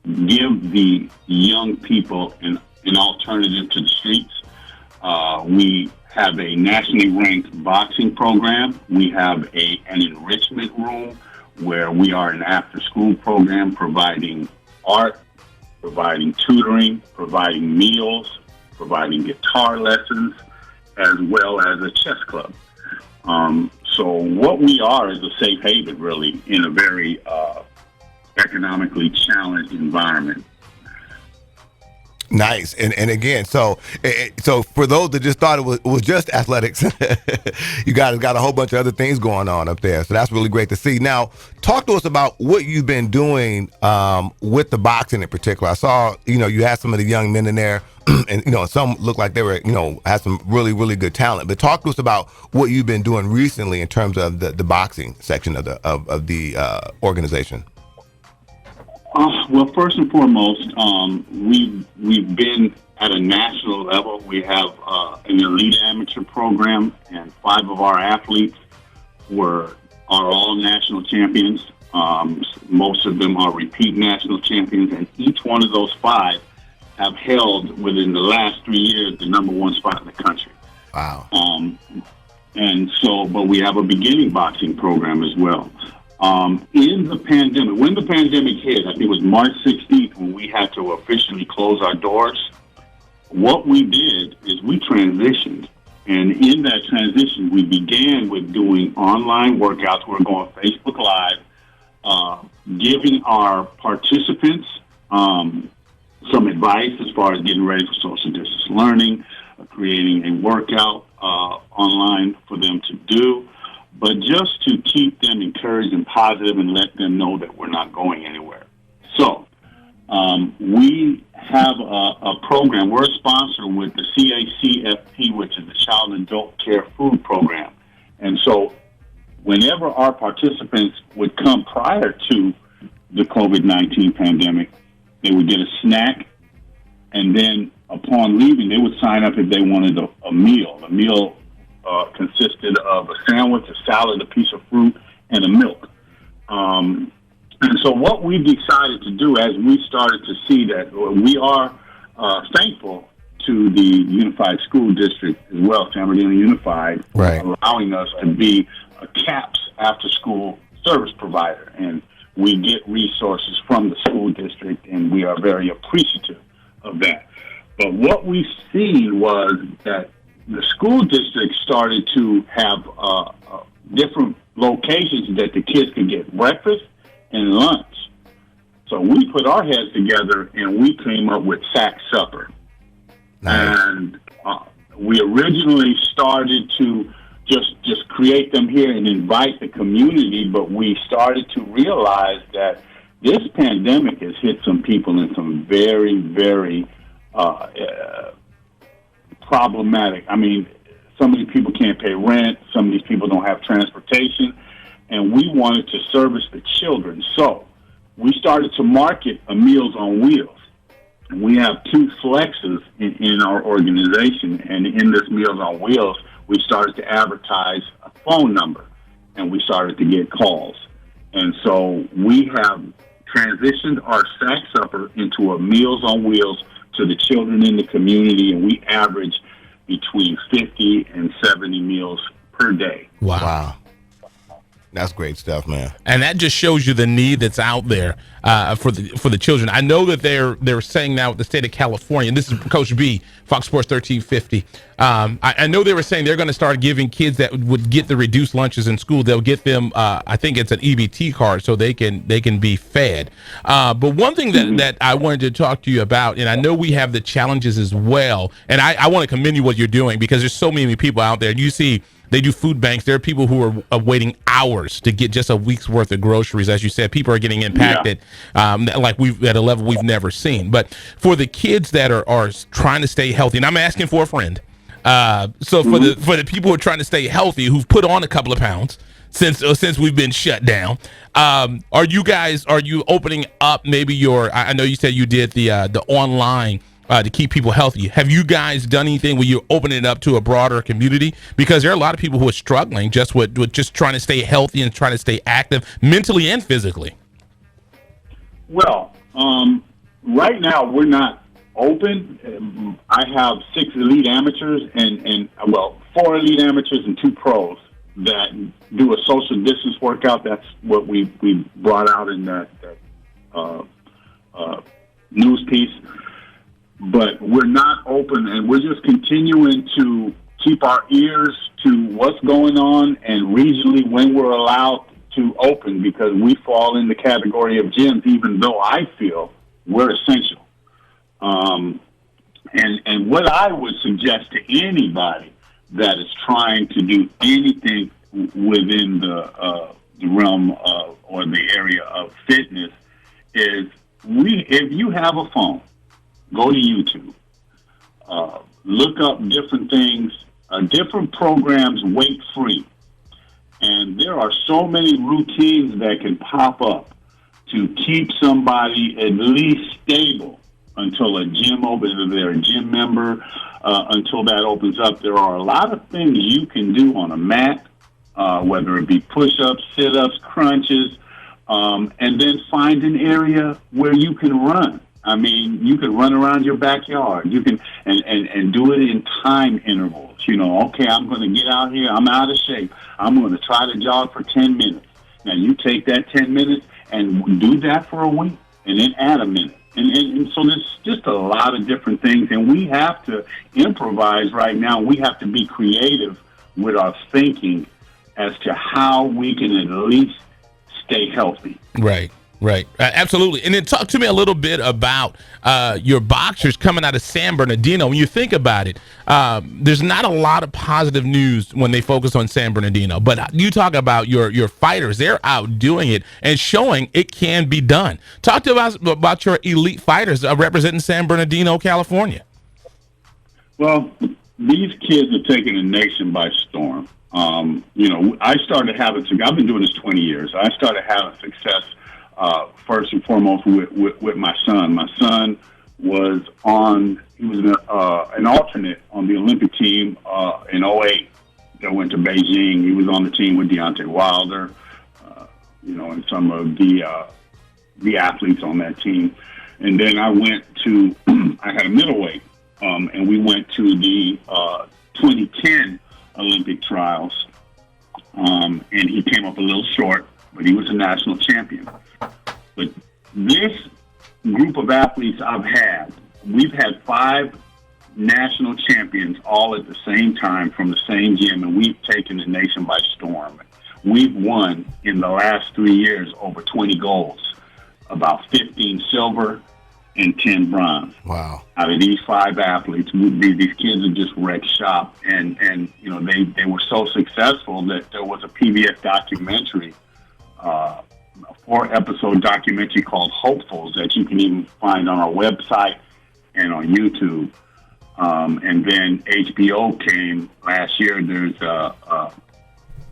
give the young people an alternative to the streets. We have a nationally ranked boxing program. We have an enrichment room where we are an after-school program providing art, providing tutoring, providing meals, providing guitar lessons, as well as a chess club. So what we are is a safe haven, really, in a very economically challenged environment.
Nice. And again, so for those that just thought it was just athletics, you guys got a whole bunch of other things going on up there. So that's really great to see. Now, talk to us about what you've been doing with the boxing in particular. I saw, you had some of the young men in there and, some looked like they were, had some really, really good talent. But talk to us about what you've been doing recently in terms of the boxing section of the organization.
Well, first and foremost, we've been at a national level. We have an elite amateur program, and 5 of our athletes are all national champions. Most of them are repeat national champions, and each one of those 5 have held within the last 3 years the number 1 spot in the country.
Wow.
But we have a beginning boxing program as well. In the pandemic, when the pandemic hit, I think it was March 16th when we had to officially close our doors, what we did is we transitioned. And in that transition, we began with doing online workouts. We're going Facebook Live, giving our participants some advice as far as getting ready for social distance learning, creating a workout online for them to do, but just to keep them encouraged and positive and let them know that we're not going anywhere. So we have a program. We're a sponsor with the CACFP, which is the Child and Adult Care Food Program. And so whenever our participants would come prior to the COVID-19 pandemic, they would get a snack, and then upon leaving, they would sign up if they wanted a meal. A meal consisted of a sandwich, a salad, a piece of fruit, and a milk. And so what we decided to do as we started to see that we are thankful to the Unified School District as well, San Bernardino Unified,
right,
allowing us to be a CAPS after-school service provider. And we get resources from the school district, and we are very appreciative of that. But what we seen was that the school district started to have different locations that the kids could get breakfast and lunch. So we put our heads together and we came up with Sack Supper. Nice. And we originally started to just create them here and invite the community, but we started to realize that this pandemic has hit some people in some very, very problematic. I mean, some of these people can't pay rent. Some of these people don't have transportation. And we wanted to service the children. So we started to market a Meals on Wheels. And we have 2 flexes in our organization. And in this Meals on Wheels, we started to advertise a phone number. And we started to get calls. And so we have transitioned our Sack Supper into a Meals on Wheels to the children in the community, and we average between 50 and 70 meals per day.
Wow. That's great stuff, man.
And that just shows you the need that's out there for the children. I know that they're saying now with the state of California, and this is Coach B, Fox Sports 1350. I know they were saying they're going to start giving kids that would get the reduced lunches in school. They'll get them, I think it's an EBT card, so they can be fed. But one thing that I wanted to talk to you about, and I know we have the challenges as well, and I want to commend you what you're doing, because there's so many people out there. And you see, they do food banks. There are people who are waiting hours to get just a week's worth of groceries. As you said, people are getting impacted like we've at a level we've never seen. But for the kids that are trying to stay healthy, and I'm asking for a friend. So for the people who are trying to stay healthy, who've put on a couple of pounds since we've been shut down, are you opening up maybe I know you said you did the online to keep people healthy. Have you guys done anything where you're opening it up to a broader community? Because there are a lot of people who are struggling just with just trying to stay healthy and trying to stay active mentally and physically.
Well, right now we're not open. I have 6 elite amateurs and 4 elite amateurs and 2 pros that do a social distance workout. That's what we brought out in that news piece. But we're not open, and we're just continuing to keep our ears to what's going on and regionally when we're allowed to open, because we fall in the category of gyms, even though I feel we're essential. And what I would suggest to anybody that is trying to do anything within the realm of, or the area of fitness is if you have a phone, go to YouTube, look up different things, different programs weight-free. And there are so many routines that can pop up to keep somebody at least stable until a gym opens, if they're a gym member, until that opens up. There are a lot of things you can do on a mat, whether it be push-ups, sit-ups, crunches, and then find an area where you can run. I mean, you can run around your backyard. You can and do it in time intervals. You know, okay, I'm going to get out here. I'm out of shape. I'm going to try to jog for 10 minutes. Now, you take that 10 minutes and do that for a week, and then add a minute. And so there's just a lot of different things, and we have to improvise right now. We have to be creative with our thinking as to how we can at least stay healthy.
Right. Absolutely. And then talk to me a little bit about your boxers coming out of San Bernardino. When you think about it, there's not a lot of positive news when they focus on San Bernardino. But you talk about your fighters. They're out doing it and showing it can be done. Talk to us about your elite fighters representing San Bernardino, California.
Well, these kids are taking the nation by storm. You know, I started having, I've been doing this 20 years. I started having success first and foremost with my son. My son was he was an alternate on the Olympic team in 2008 that went to Beijing. He was on the team with Deontay Wilder, you know, and some of the athletes on that team. And then I had a middleweight, and we went to the 2010 Olympic trials, and he came up a little short, but he was a national champion. But this group of athletes we've had 5 national champions all at the same time from the same gym, and we've taken the nation by storm. We've won in the last 3 years over 20 golds, about 15 silver and 10 bronze.
Wow.
Out of these 5 athletes, these kids have just wrecked shop. And you know, they were so successful that there was a PBS documentary, a 4-episode documentary called Hopefuls that you can even find on our website and on YouTube. And then HBO came last year. There's a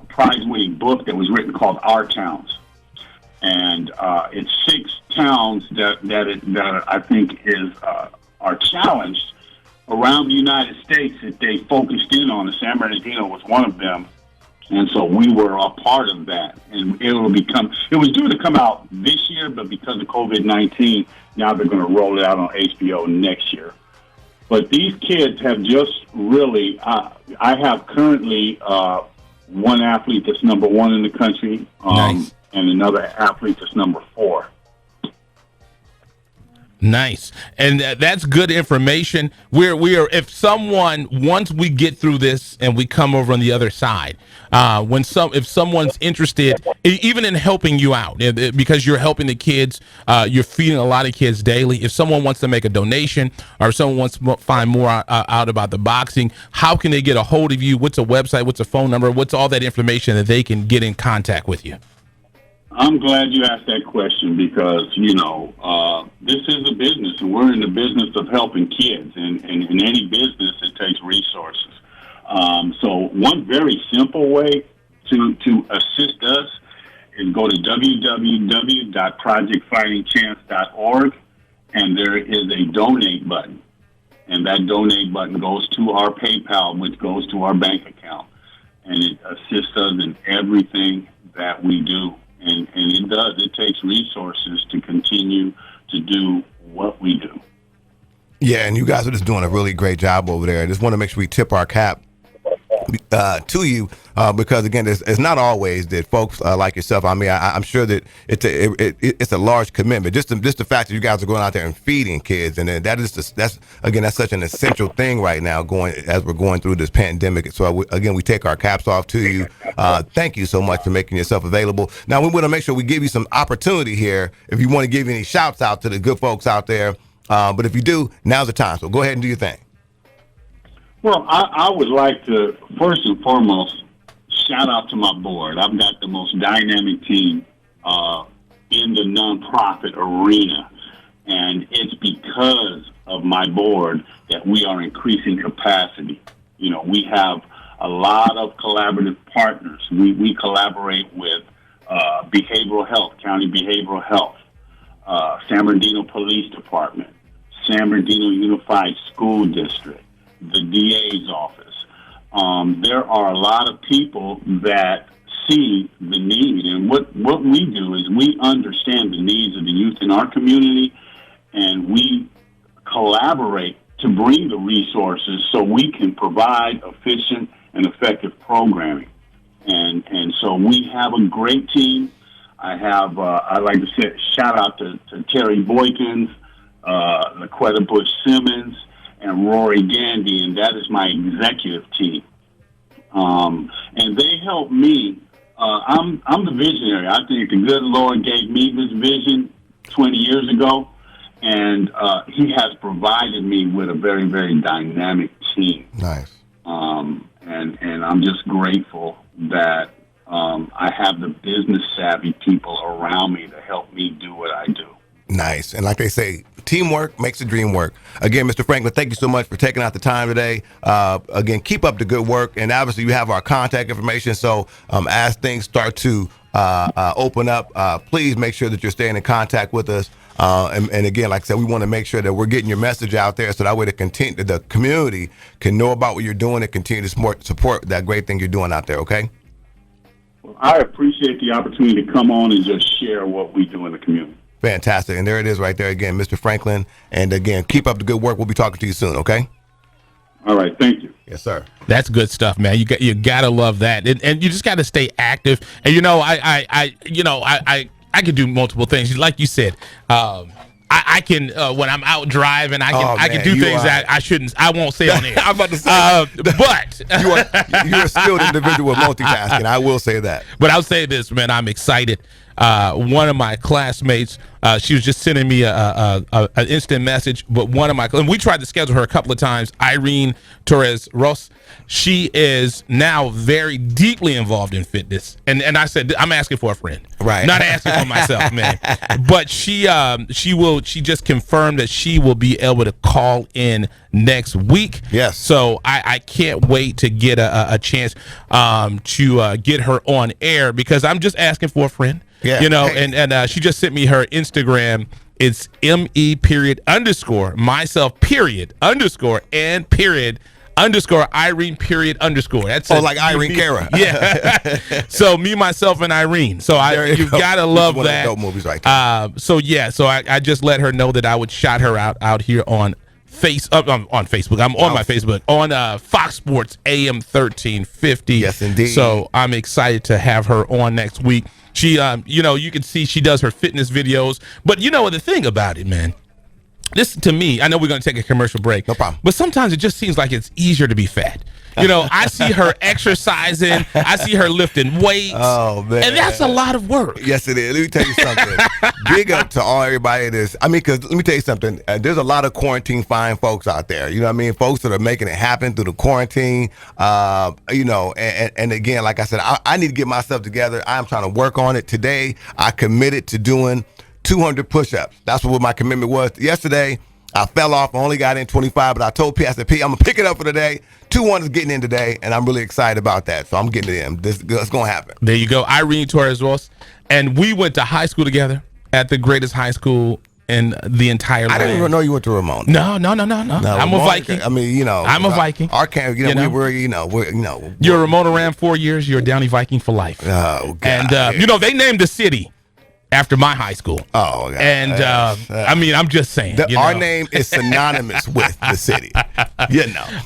prize-winning book that was written called Our Towns. And it's 6 towns that I think are challenged around the United States that they focused in on. And San Bernardino was one of them. And so we were a part of that. And it was due to come out this year, but because of COVID-19, now they're going to roll it out on HBO next year. But these kids have just really, I have currently one athlete that's number 1 in the country,
Nice.
and another athlete that's number 4.
Nice. And that's good information. If someone, once we get through this and we come over on the other side, if someone's interested, even in helping you out, because you're helping the kids, you're feeding a lot of kids daily. If someone wants to make a donation, or if someone wants to find more out about the boxing, how can they get a hold of you? What's a website? What's a phone number? What's all that information that they can get in contact with you?
I'm glad you asked that question because, you know, this is a business, and we're in the business of helping kids. And in any business, it takes resources. So one very simple way to assist us is go to www.projectfightingchance.org, and there is a donate button. And that donate button goes to our PayPal, which goes to our bank account. And it assists us in everything that we do. And it does. It takes resources to continue to do what we
Yeah, and you guys are just doing a really great job over there. I just want to make sure we tip our cap to you because again, it's not always that folks like yourself. I mean, I'm sure that it's a large commitment. Just the fact that you guys are going out there and feeding kids, and that's such an essential thing right now as we're going through this pandemic. So again, we take our caps off to you. Thank you so much for making yourself available. Now we want to make sure we give you some opportunity here. If you want to give any shouts out to the good folks out there, but if you do, now's the time. So go ahead and do your thing.
Well, I would like to, first and foremost, shout out to my board. I've got the most dynamic team in the nonprofit arena, and it's because of my board that we are increasing capacity. You know, we have a lot of collaborative partners. We collaborate with behavioral health, county behavioral health, San Bernardino Police Department, San Bernardino Unified School District, the DA's office. There are a lot of people that see the need, and what we do is we understand the needs of the youth in our community, and we collaborate to bring the resources so we can provide efficient and effective programming. And so we have a great team. I'd like to say shout out to Terry Boykins, Laquetta Bush Simmons, and Rory Gandy, and that is my executive team. And they help me. I'm the visionary. I think the good Lord gave me this vision 20 years ago, and he has provided me with a very, very dynamic team.
Nice.
And I'm just grateful that I have the business savvy people around me to help me do what I do.
Nice. And like they say, teamwork makes the dream work. Again, Mr. Franklin, thank you so much for taking out the time today. Again, keep up the good work. And obviously, you have our contact information. So as things start to open up, please make sure that you're staying in contact with us. And again, like I said, we want to make sure that we're getting your message out there so that way the community can know about what you're doing and continue to support that great thing you're doing out there, okay?
Well, I appreciate the opportunity to come on and just share what we do in the community.
Fantastic. And there it is right there again, Mr. Franklin. And again, keep up the good work. We'll be talking to you soon, okay?
All right. Thank you.
Yes, sir.
That's good stuff, man. You gotta love that, and you just gotta stay active. And I can do multiple things, like you said. I can when I'm out driving, I can do things that I shouldn't. I won't say on air.
I'm about to say,
but
you're a skilled individual with multitasking. I will say that.
But I'll say this, man. I'm excited. One of my classmates, she was just sending me an instant message. But and we tried to schedule her a couple of times. Irene Torres Ross. She is now very deeply involved in fitness, and I said I'm asking for a friend,
right?
Not asking for myself, man. But she just confirmed that she will be able to call in next week.
Yes.
So I can't wait to get a chance to get her on air because I'm just asking for a friend.
Yeah.
And she just sent me her Instagram. It's ME__ myself _ Irene __ That's
like Irene Cara.
Yeah. So me, myself, and Irene. So you've got to love that.
Dope movies right there.
So I just let her know that I would shout her out here on on Facebook. I'm on my Facebook on Fox Sports AM 1350.
Yes, indeed.
So I'm excited to have her on next week. She, you can see she does her fitness videos. But the thing about it, man. This, to me, I know we're going to take a commercial break.
No problem.
But sometimes it just seems like it's easier to be fat. I see her exercising. I see her lifting weights.
Oh, man.
And that's a lot of work.
Yes, it is. Let me tell you something. Big up to everybody that's, because let me tell you something. There's a lot of quarantine fine folks out there. You know what I mean? Folks that are making it happen through the quarantine. And again, like I said, I need to get myself together. I'm trying to work on it. Today, I committed to doing 200 push-ups. That's what my commitment was. Yesterday, I fell off. I only got in 25, but I told P, I said, P, I'm going to pick it up for today. 200 is getting in today, and I'm really excited about that. So I'm getting it in. It's going to happen.
There you go. Irene Torres Ross. And we went to high school together at the greatest high school in the entire land.
I didn't even know you went to Ramona.
No. I'm a Viking. I'm a Viking.
Our camp, we're
You're a Ramona Ram 4 years. You're a Downey Viking for life.
Oh, God.
And, they named the city after my high school.
Oh, God.
And I mean, I'm just saying.
Our name is synonymous with the city.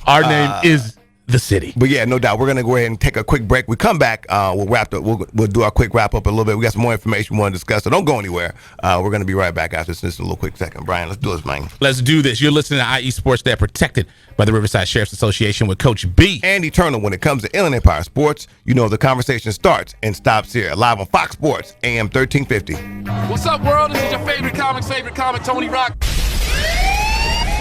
Our name is the city.
But yeah, no doubt. We're going to go ahead and take a quick break. We come back. We'll wrap up. We'll do our quick wrap up a little bit. We got some more information we want to discuss, so don't go anywhere. We're going to be right back after this in a little quick second. Brian, let's do this, man.
Let's do this. You're listening to IE Sports That Protected by the Riverside Sheriff's Association with Coach B.
And Eternal. When it comes to Inland Empire Sports, the conversation starts and stops here. Live on Fox Sports, AM 1350.
What's up, world? This is your favorite comic, Tony Rock.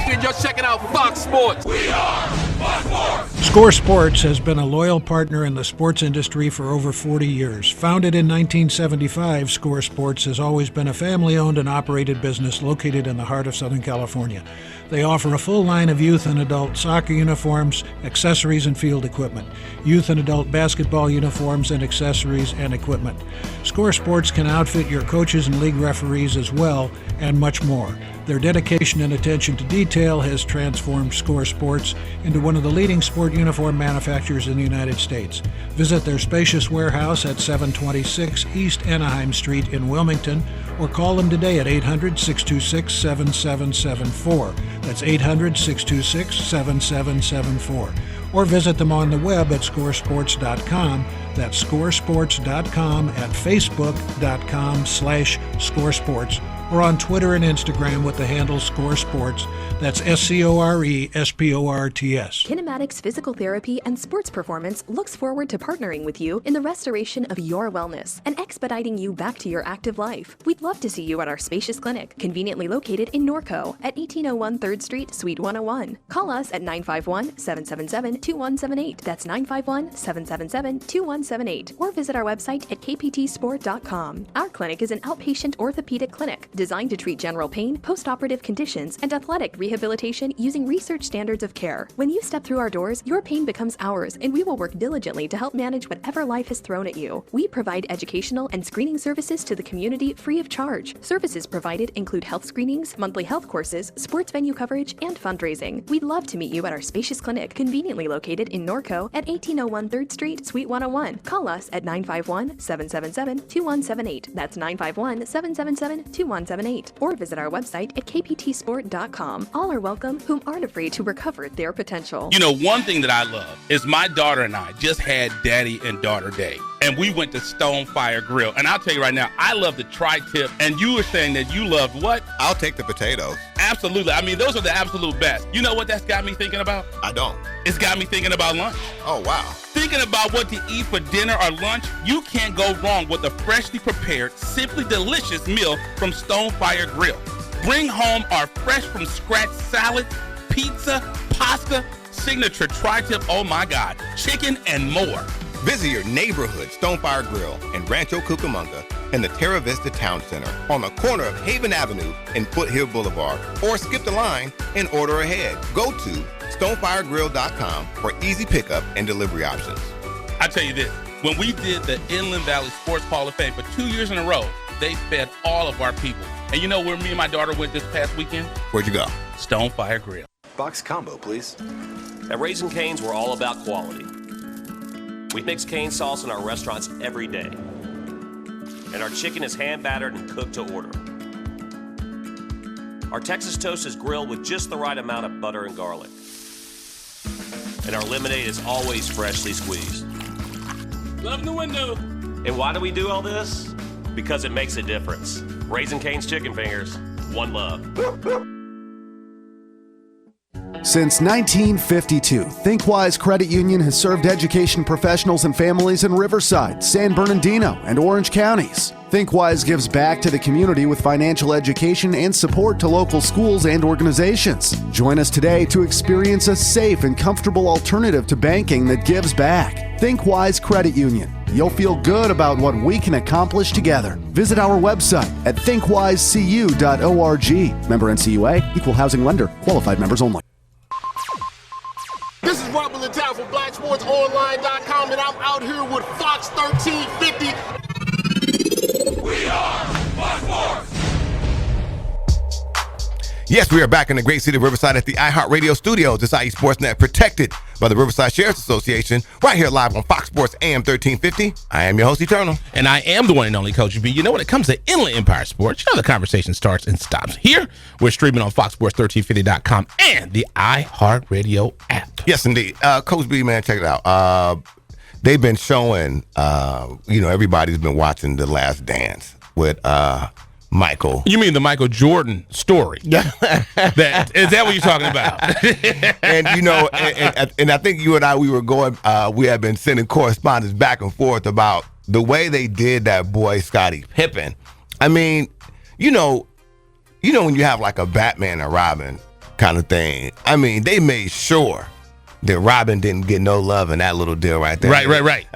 And you're checking out Fox Sports. We are Fox Sports.
Score Sports has been a loyal partner in the sports industry for over 40 years. Founded in 1975, Score Sports has always been a family-owned and operated business located in the heart of Southern California. They offer a full line of youth and adult soccer uniforms, accessories, and field equipment, youth and adult basketball uniforms and accessories and equipment. Score Sports can outfit your coaches and league referees as well, and much more. Their dedication and attention to detail has transformed Score Sports into one of the leading sport uniform manufacturers in the United States. Visit their spacious warehouse at 726 East Anaheim Street in Wilmington, or call them today at 800-626-7774. That's 800-626-7774. Or visit them on the web at scoresports.com. That's scoresports.com, at facebook.com/scoresports, or on Twitter and Instagram with the handle Score Sports. That's SCORESPORTS.
Kinematics Physical Therapy and Sports Performance looks forward to partnering with you in the restoration of your wellness and expediting you back to your active life. We'd love to see you at our spacious clinic, conveniently located in Norco at 1801 3rd Street, Suite 101. Call us at 951-777-2178. That's 951-777-2178. Or visit our website at kptsport.com. Our clinic is an outpatient orthopedic clinic designed to treat general pain, post-operative conditions, and athletic rehabilitation using research standards of care. When you step through our doors, your pain becomes ours, and we will work diligently to help manage whatever life has thrown at you. We provide educational and screening services to the community free of charge. Services provided include health screenings, monthly health courses, sports venue coverage, and fundraising. We'd love to meet you at our spacious clinic, conveniently located in Norco at 1801 3rd Street, Suite 101. Call us at 951-777-2178. That's 951-777-2178. Or visit our website at kptsport.com. All are welcome whom aren't afraid to recover their potential.
One thing that I love is my daughter and I just had Daddy and Daughter Day, and we went to Stonefire Grill. And I'll tell you right now, I love the tri-tip, and you were saying that you loved what?
I'll take the potatoes.
Absolutely. I mean, those are the absolute best. You know what that's got me thinking about?
I don't.
It's got me thinking about lunch.
Oh, wow.
Thinking about what to eat for dinner or lunch, you can't go wrong with a freshly prepared, simply delicious meal from Stonefire Grill. Bring home our fresh from scratch salad, pizza, pasta, signature tri-tip, oh my God, chicken and more.
Visit your neighborhood Stonefire Grill in Rancho Cucamonga in the Terra Vista Town Center on the corner of Haven Avenue and Foothill Boulevard, or skip the line and order ahead. Go to stonefiregrill.com for easy pickup and delivery options.
I tell you this, when we did the Inland Valley Sports Hall of Fame for 2 years in a row, they fed all of our people. And you know where me and my daughter went this past weekend?
Where'd you go?
Stonefire Grill.
Box combo, please.
At Raising Cane's, we're all about quality. We mix cane sauce in our restaurants every day. And our chicken is hand battered and cooked to order. Our Texas toast is grilled with just the right amount of butter and garlic. And our lemonade is always freshly squeezed.
Love the window.
And why do we do all this? Because it makes a difference. Raising Cane's Chicken Fingers, one love.
Since 1952, ThinkWise Credit Union has served education professionals and families in Riverside, San Bernardino, and Orange counties. ThinkWise gives back to the community with financial education and support to local schools and organizations. Join us today to experience a safe and comfortable alternative to banking that gives back. ThinkWise Credit Union. You'll feel good about what we can accomplish together. Visit our website at thinkwisecu.org. Member NCUA, Equal Housing Lender, qualified members only.
This is Robert Littell from BlackSportsOnline.com, and I'm out here with Fox 1350.
We are Fox Sports.
Yes, we are back in the great city of Riverside at the iHeartRadio studios. This IE Sportsnet, protected by the Riverside Sheriff's Association, right here live on Fox Sports AM 1350. I am your host, Eternal.
And I am the one and only Coach B. You know, when it comes to Inland Empire Sports, the conversation starts and stops here. We're streaming on FoxSports1350.com and the iHeartRadio app.
Yes, indeed. Coach B, man, check it out. They've been showing, everybody's been watching The Last Dance with Michael.
You mean the Michael Jordan story? Is that what you're talking about?
and I think you and I, we have been sending correspondence back and forth about the way they did that boy Scottie Pippen. I mean, when you have like a Batman and Robin kind of thing, I mean, they made sure that Robin didn't get no love in that little deal right there.
Right.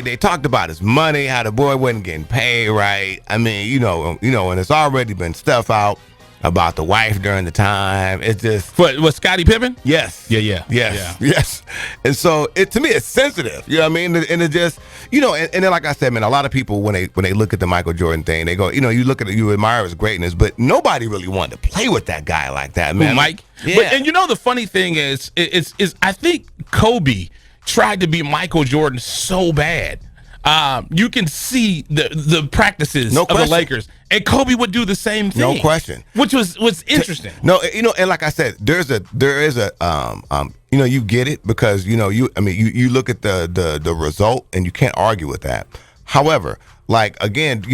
They talked about his money, how the boy wasn't getting paid right. I mean, and it's already been stuff out about the wife during the time. It's just
was Scottie Pippen?
Yes. Yes. And so to me it's sensitive. You know what I mean? And it just and then like I said, man, a lot of people when they look at the Michael Jordan thing, they go, you look at it, you admire his greatness, but nobody really wanted to play with that guy like that, man.
Who, Mike?
Yeah.
But, and the funny thing is I think Kobe tried to be Michael Jordan so bad. You can see the practices of the Lakers, and Kobe would do the same thing.
No question.
Which was interesting.
No, and like I said, there is a you get it because you look at the result and you can't argue with that. However, like again,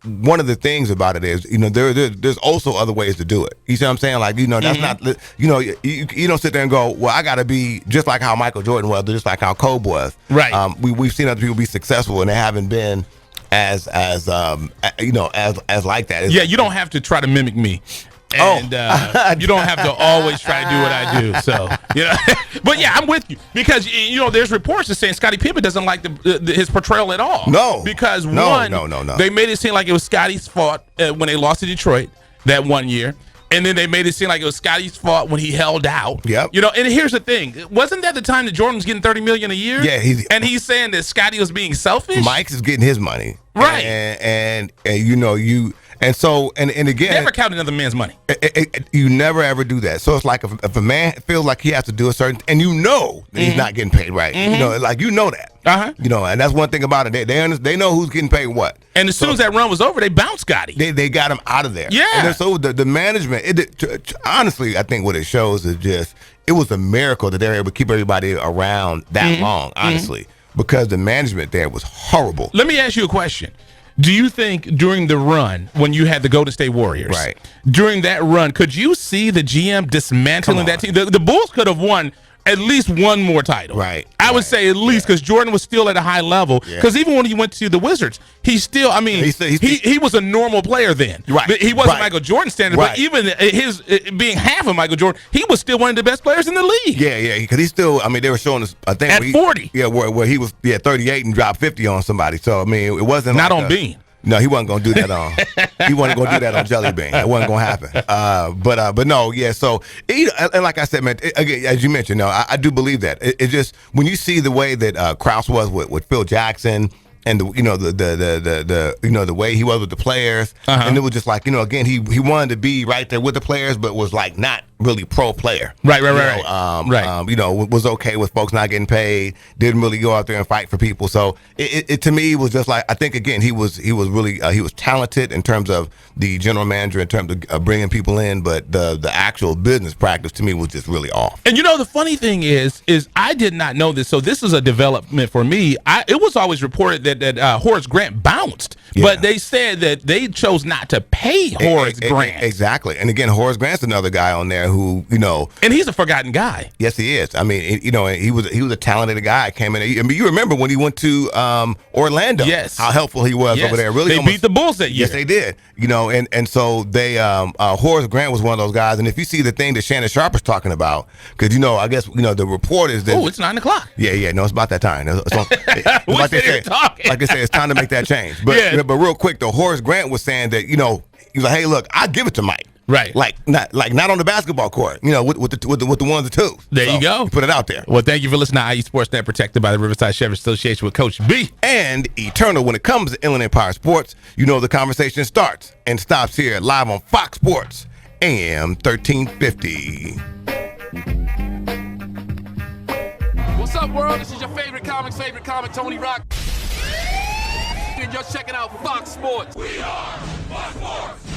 one of the things about it is, there's also other ways to do it. You see what I'm saying? Like, that's not, you don't sit there and go, well, I got to be just like how Michael Jordan was, just like how Kobe was.
Right.
We've seen other people be successful and they haven't been as like that.
Yeah, you don't have to try to mimic me. And you don't have to always try to do what I do. So, but yeah, I'm with you because there's reports that saying Scottie Pippen doesn't like his portrayal at all.
No,
because
no.
They made it seem like it was Scottie's fault when they lost to Detroit that one year, and then they made it seem like it was Scottie's fault when he held out.
Yep.
And here's the thing: wasn't that the time that Jordan was getting $30 million a year?
Yeah,
he's saying that Scottie was being selfish.
Mike is getting his money,
right?
And you. And so, and again,
never count another man's money.
You never ever do that. So it's like if a man feels like he has to do a certain, and that he's not getting paid right.
Mm-hmm.
That. And that's one thing about it. They know who's getting paid what.
And as soon as that run was over, they bounced Scottie.
They got him out of there.
Yeah.
And then, so the management, honestly, I think what it shows is just it was a miracle that they were able to keep everybody around that long. Honestly, because the management there was horrible.
Let me ask you a question. Do you think during the run when you had the Golden State Warriors,
right?
During that run, could you see the GM dismantling that team? The Bulls could have won at least one more title,
right?
I would say at least because Jordan was still at a high level. Because even when he went to the Wizards, he still, he was a normal player then.
Right.
He wasn't Michael Jordan standard, but even his being half of Michael Jordan, he was still one of the best players in the league.
Yeah, because he still, they were showing us, I think.
At 40.
Yeah, where he was 38 and dropped 50 on somebody. So, it wasn't
not
like
on Bean.
No, he wasn't gonna do that on. He wasn't gonna do that on Jelly Bean. It wasn't gonna happen. But no, yeah. So, and like I said, man, again, as you mentioned, I do believe that. It just when you see the way that Krause was with Phil Jackson, and the way he was with the players, and it was just like again he wanted to be right there with the players, but was like not really pro player.
Right.
Was okay with folks not getting paid. Didn't really go out there and fight for people. So it to me was just like I think again he was really he was talented in terms of the general manager in terms of bringing people in, but the actual business practice to me was just really off.
And the funny thing is I did not know this, so this is a development for me. It was always reported that Horace Grant bounced, but they said that they chose not to pay Horace Grant.
Exactly. And again, Horace Grant's another guy on there who,
and he's a forgotten guy.
Yes, he is. He was a talented guy. Came in. You remember when he went to Orlando?
Yes.
How helpful he was over there. Really,
they beat the Bulls that year.
Yes, they did. And so they Horace Grant was one of those guys. And if you see the thing that Shannon Sharp is talking about, because I guess the report is that
it's 9 o'clock.
Yeah. No, it's about that time.
Like
they say, it's time to make that change. But real quick, though, Horace Grant was saying that he's like, hey, look, I'll give it to Mike.
Right.
Not on the basketball court, with the ones and twos.
There you go.
Put it out there.
Well, thank you for listening to IE Sportsnet, protected by the Riverside Sheriff's Association with Coach B.
And Eternal. When it comes to Inland Empire Sports, the conversation starts and stops here live on Fox Sports AM 1350.
What's up, world? This is your favorite comic, Tony Rock. And you're checking out Fox Sports. We are Fox Sports.